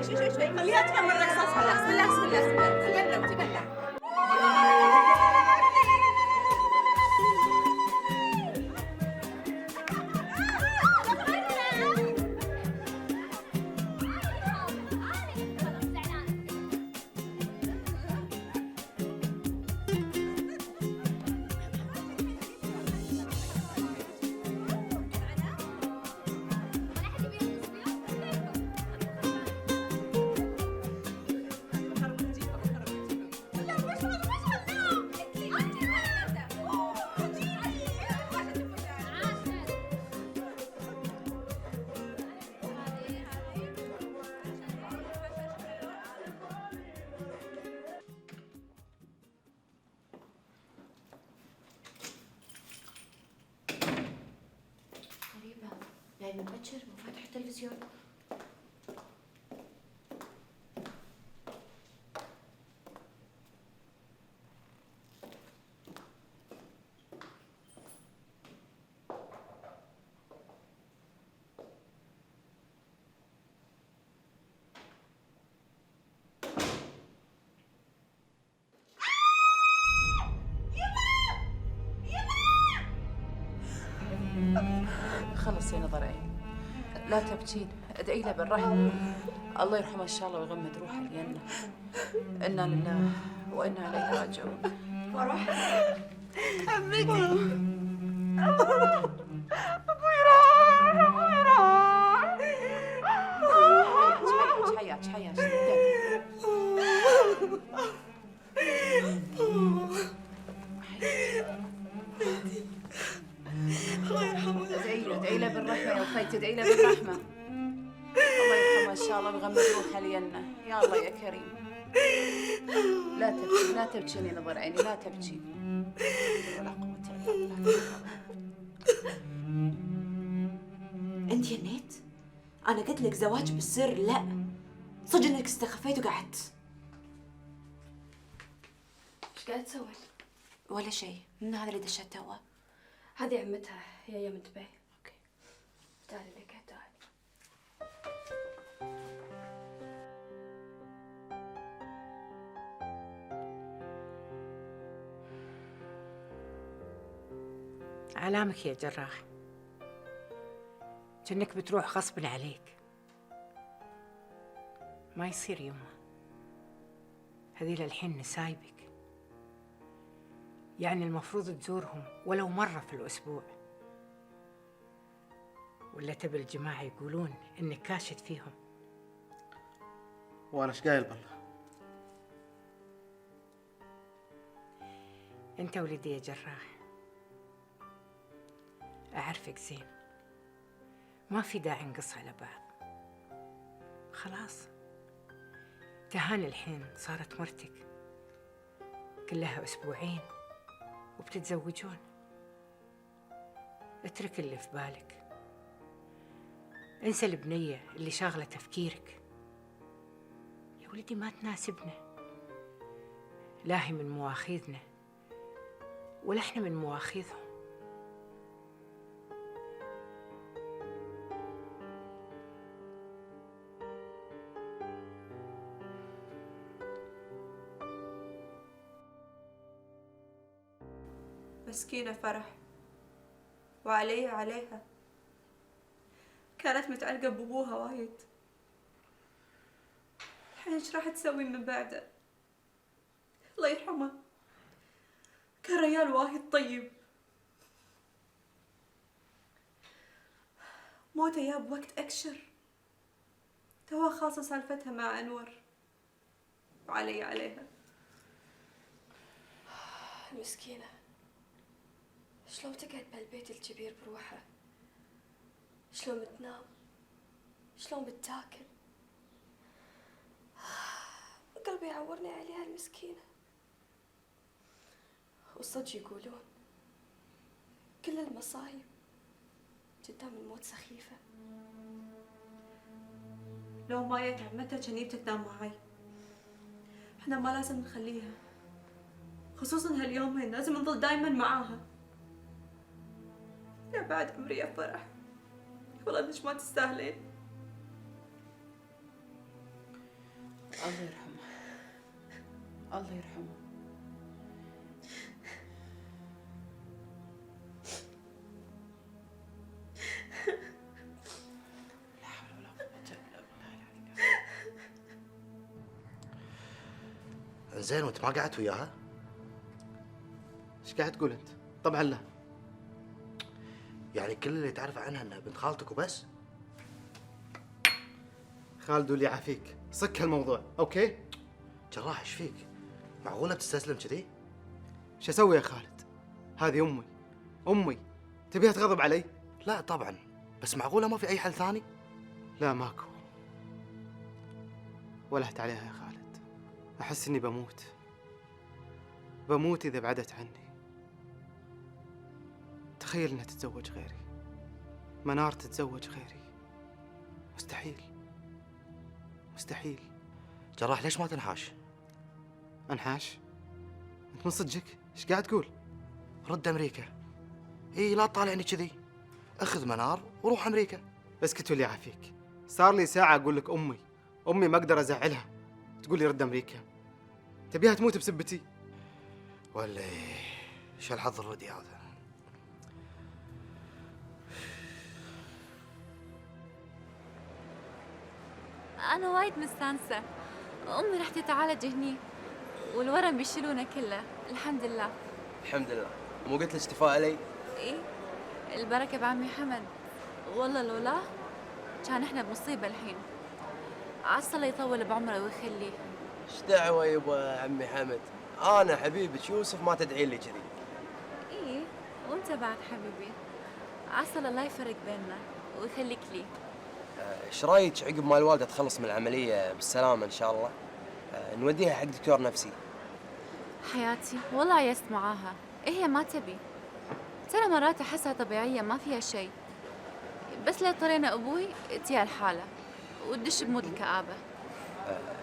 شوي خليها تكمل رقصتها. بسم الله بسم الله بسم الله. تبلع تبلع. جاي من بكر وفاتح التلفزيون. خلص يا نظر عين، لا تبكين، ادعي له بالرحمة. الله يرحمه ان شاء الله ويغمد روحه الجنة. انا لله وانا اليه راجعون. فرح حبيبي. ابوي راح، ابوي راح. حياك حياك الله يرحمه. ادعي له بالرحمة يا اخي، ادعي له بالرحمة. الله يرحمه ان شاء الله ويغمد روحه الجنة. يا الله يا كريم. لا تبكي لا تبكين يا نظر عيني، لا تبكين. ولا قوة الا بالله. انت جنيت؟ انا قلت لك زواج بالسر لا. صدق انك استخفيت وقعدت. ايش قاعد تسوي؟ ولا شيء. من هذا اللي دشت توا؟ هذه عمتها، هي يوم دبي. اوكي تعالي لك تعالي. علامك يا جراح، جنك بتروح غصبا عليك. ما يصير يمه، هذي للحين نسايبك. يعني المفروض تزورهم ولو مرة في الأسبوع. ولا تبي الجماعة يقولون إنك كاشت فيهم؟ وانا ايش قايل بالله؟ أنت ولدي يا جراح، أعرفك زين، ما في داعي نقص على بعض. خلاص، تهاني الحين صارت مرتك، كلها أسبوعين وبتتزوجون. اترك اللي في بالك، انسى البنية اللي شاغلة تفكيرك. يا ولدي ما تناسبنا، لا هي من مواخيذنا ولا احنا من مواخيذهم. مسكينة فرح، عليها كانت متعلقة بأبوها وايد. الحين ايش راح تسوي من بعده؟ الله يرحمه، كان ريال وايد طيب. موته يا بوقت أكشر، توها خاصة سالفتها مع أنور عليها. المسكينة شلون تقعد بهالبيت الكبير بروحها، شلون بتنام، شلون بتاكل. قلبي يعورني عليها المسكينة. والصدق يقولون كل المصايب قدام الموت سخيفة. لو ما جت عمتها كان جبتها تنام معاي. احنا ما لازم نخليها، خصوصا هاليومين لازم نظل دايما معاها. يا بعد عمري يا فرح، والله انك ما تستاهلين. الله يرحمه، الله يرحمه. زين وانت ما قعدت وياها؟ ايش قاعد تقول انت؟ طبعا لا. يعني كل اللي تعرف عنها انها بنت خالتك وبس؟ خالد واللي يعافيك، صك هالموضوع، اوكي؟ جراح ايش فيك؟ معقولة بتستسلم كذي؟ ايش اسوي يا خالد؟ هذه امي، تبيها تغضب علي؟ لا طبعا، بس معقولة ما في اي حل ثاني؟ لا ماكو. ولهت عليها يا خالد، احس اني بموت اذا بعدت عني. تخيل انها تتزوج غيري، منار تتزوج غيري. مستحيل. جراح ليش ما تنحاش؟ انحاش؟ انت من صدقك؟ ايش قاعد تقول؟ رد امريكا. اي لا تطالعني كذي، اخذ منار وروح امريكا. اسكت واللي يعافيك، صار لي ساعة اقول لك امي ما اقدر ازعلها، تقول لي رد امريكا. تبيها تموت بسبتي؟ ولا ايش الحظ الردي هذا؟ أنا وايد مستانسة. أمي رح تتعالج هني والورم بيشيلونه كله، الحمد لله. الحمد لله. مو قلت لك اشتفاء علي؟ إيه، البركة بعمي حمد. والله لولاه كان احنا بمصيبة الحين. عسى الله يطول بعمره ويخليه. ايش دعوة يبا عمي حمد؟ أنا حبيبك يوسف ما تدعين لي كذي. إيه، وأنت بعد حبيبي. عسى الله لا يفرق بيننا ويخليك لي. ايش رايك عقب ما الوالدة تخلص من العملية بالسلامة إن شاء الله نوديها حق دكتور نفسي؟ حياتي والله عيست معاها، هي ما تبي. ترى مرات أحسها طبيعية ما فيها شيء، بس لو اضطرينا أبوي تجي الحالة وتدش بمود الكآبة.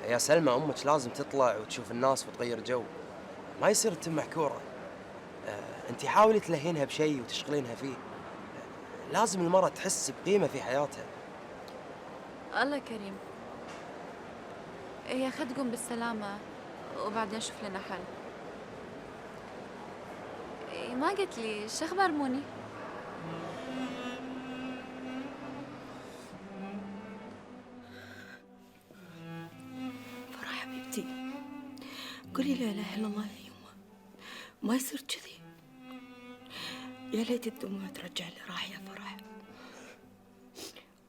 يا سلمى أمك لازم تطلع وتشوف الناس وتغير جو، ما يصير تتم محكورة. أنت حاولي تلهينها بشيء وتشغلينها فيه. لازم المرأة تحس بقيمة في حياتها. الله كريم. هي خد تقوم بالسلامة وبعدين شوف لنا حل. ما قلت لي شو اخبار موني؟ فرح حبيبتي، قولي لا اله الا الله يا يمه. ما يصير كذي. يا ليت الدموع ترجع اللي راح يا فرح.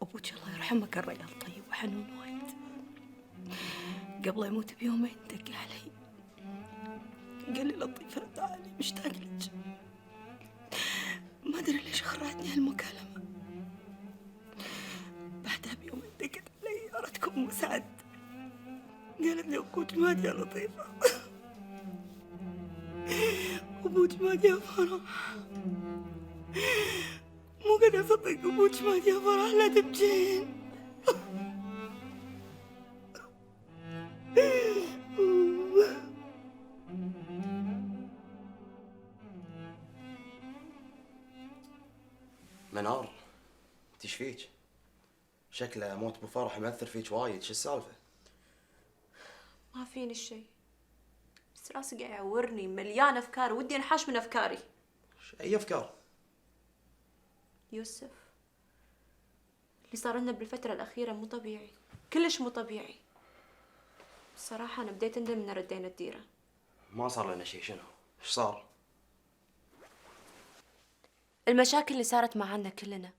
أبوك الله يرحمه كان رجال طيب وحنون وايد. قبل يموت بيومين دق علي قال لي لطيفة تعالي مشتاق لك. ما أدري ليش أخرعتني هالمكالمة. بعدها بيومين دقت علي أردكم أم سعد قالت لي أبوك مات يا لطيفة. أبوك مات يا فرح. مو قادرة أصدق أبوك مات يا فرح. لا تبكين. منار، انت ايش فيك؟ شكله موت ابو فرح مأثر فيك وايد، شو السالفة؟ ما فيني شيء، بس راسي قاعد يعورني، مليان افكار، ودي انحاش من افكاري. اي افكار؟ يوسف، اللي صار لنا بالفترة الأخيرة مو طبيعي، كلش مو طبيعي. الصراحة أنا بديت أندم إن ردينا الديرة. ما صار لنا شيء، شنو؟ ايش صار؟ المشاكل اللي صارت معنا كلنا،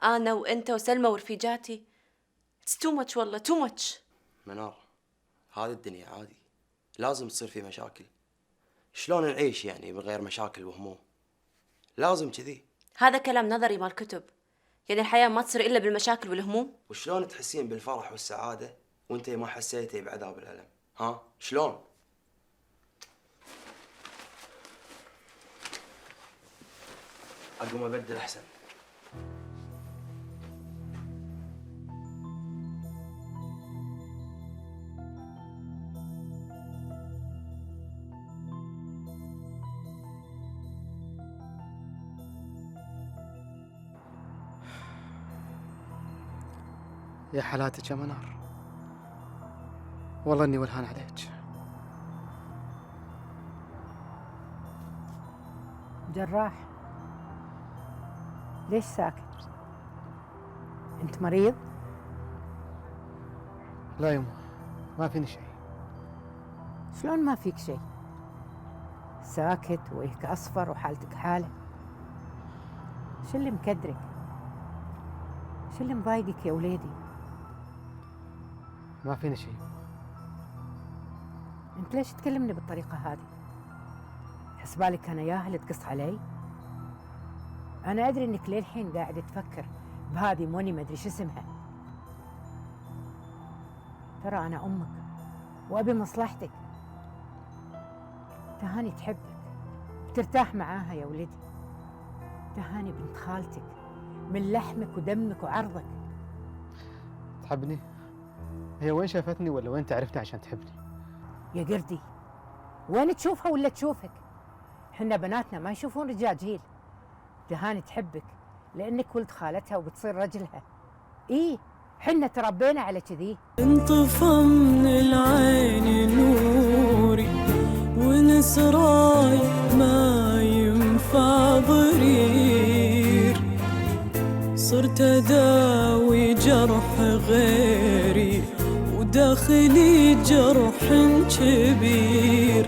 أنا وأنت وسلمى ورفيجاتي، It's too much والله too much. منار، هذه الدنيا عادي، لازم تصير في مشاكل. شلون نعيش يعني من غير مشاكل وهموم؟ لازم كذي. هذا كلام نظري مال كتب، يعني الحياة ما تصير إلا بالمشاكل والهموم. وشلون تحسين بالفرح والسعادة وانتي ما حسيتي بعذاب الألم؟ ها؟ شلون؟ أقوم أبدل أحسن. يا حالاتك يا منار، والله اني ولهان عليك. جراح، ليش ساكت؟ انت مريض؟ لا يمه، ما فيني شيء. شلون ما فيك شيء؟ ساكت وجهك اصفر وحالتك حاله. شو اللي مكدرك؟ شو اللي مضايقك يا وليدي؟ ما فيني شيء. انت ليش تكلمني بالطريقه هذه؟ حسبالك انا ياها اللي تقص علي؟ انا ادري انك للحين قاعد تفكر بهذه موني ما ادري شو اسمها. ترى انا امك وابي مصلحتك. تهاني تحبك وترتاح معاها يا ولدي. تهاني بنت خالتك من لحمك ودمك وعرضك. تحبني؟ هي وين شافتني ولا وين تعرفني عشان تحبني؟ يا قردي، وين تشوفها ولا تشوفك؟ حنا بناتنا ما يشوفون رجاجيل. تهاني تحبك لانك ولد خالتها وبتصير رجلها. ايه، حنا تربينا على كذي. انطفى من العين نوري ونسراي ما ينفع ضرير، صرت اداوي جرح غيري وداخلي جرح كبير،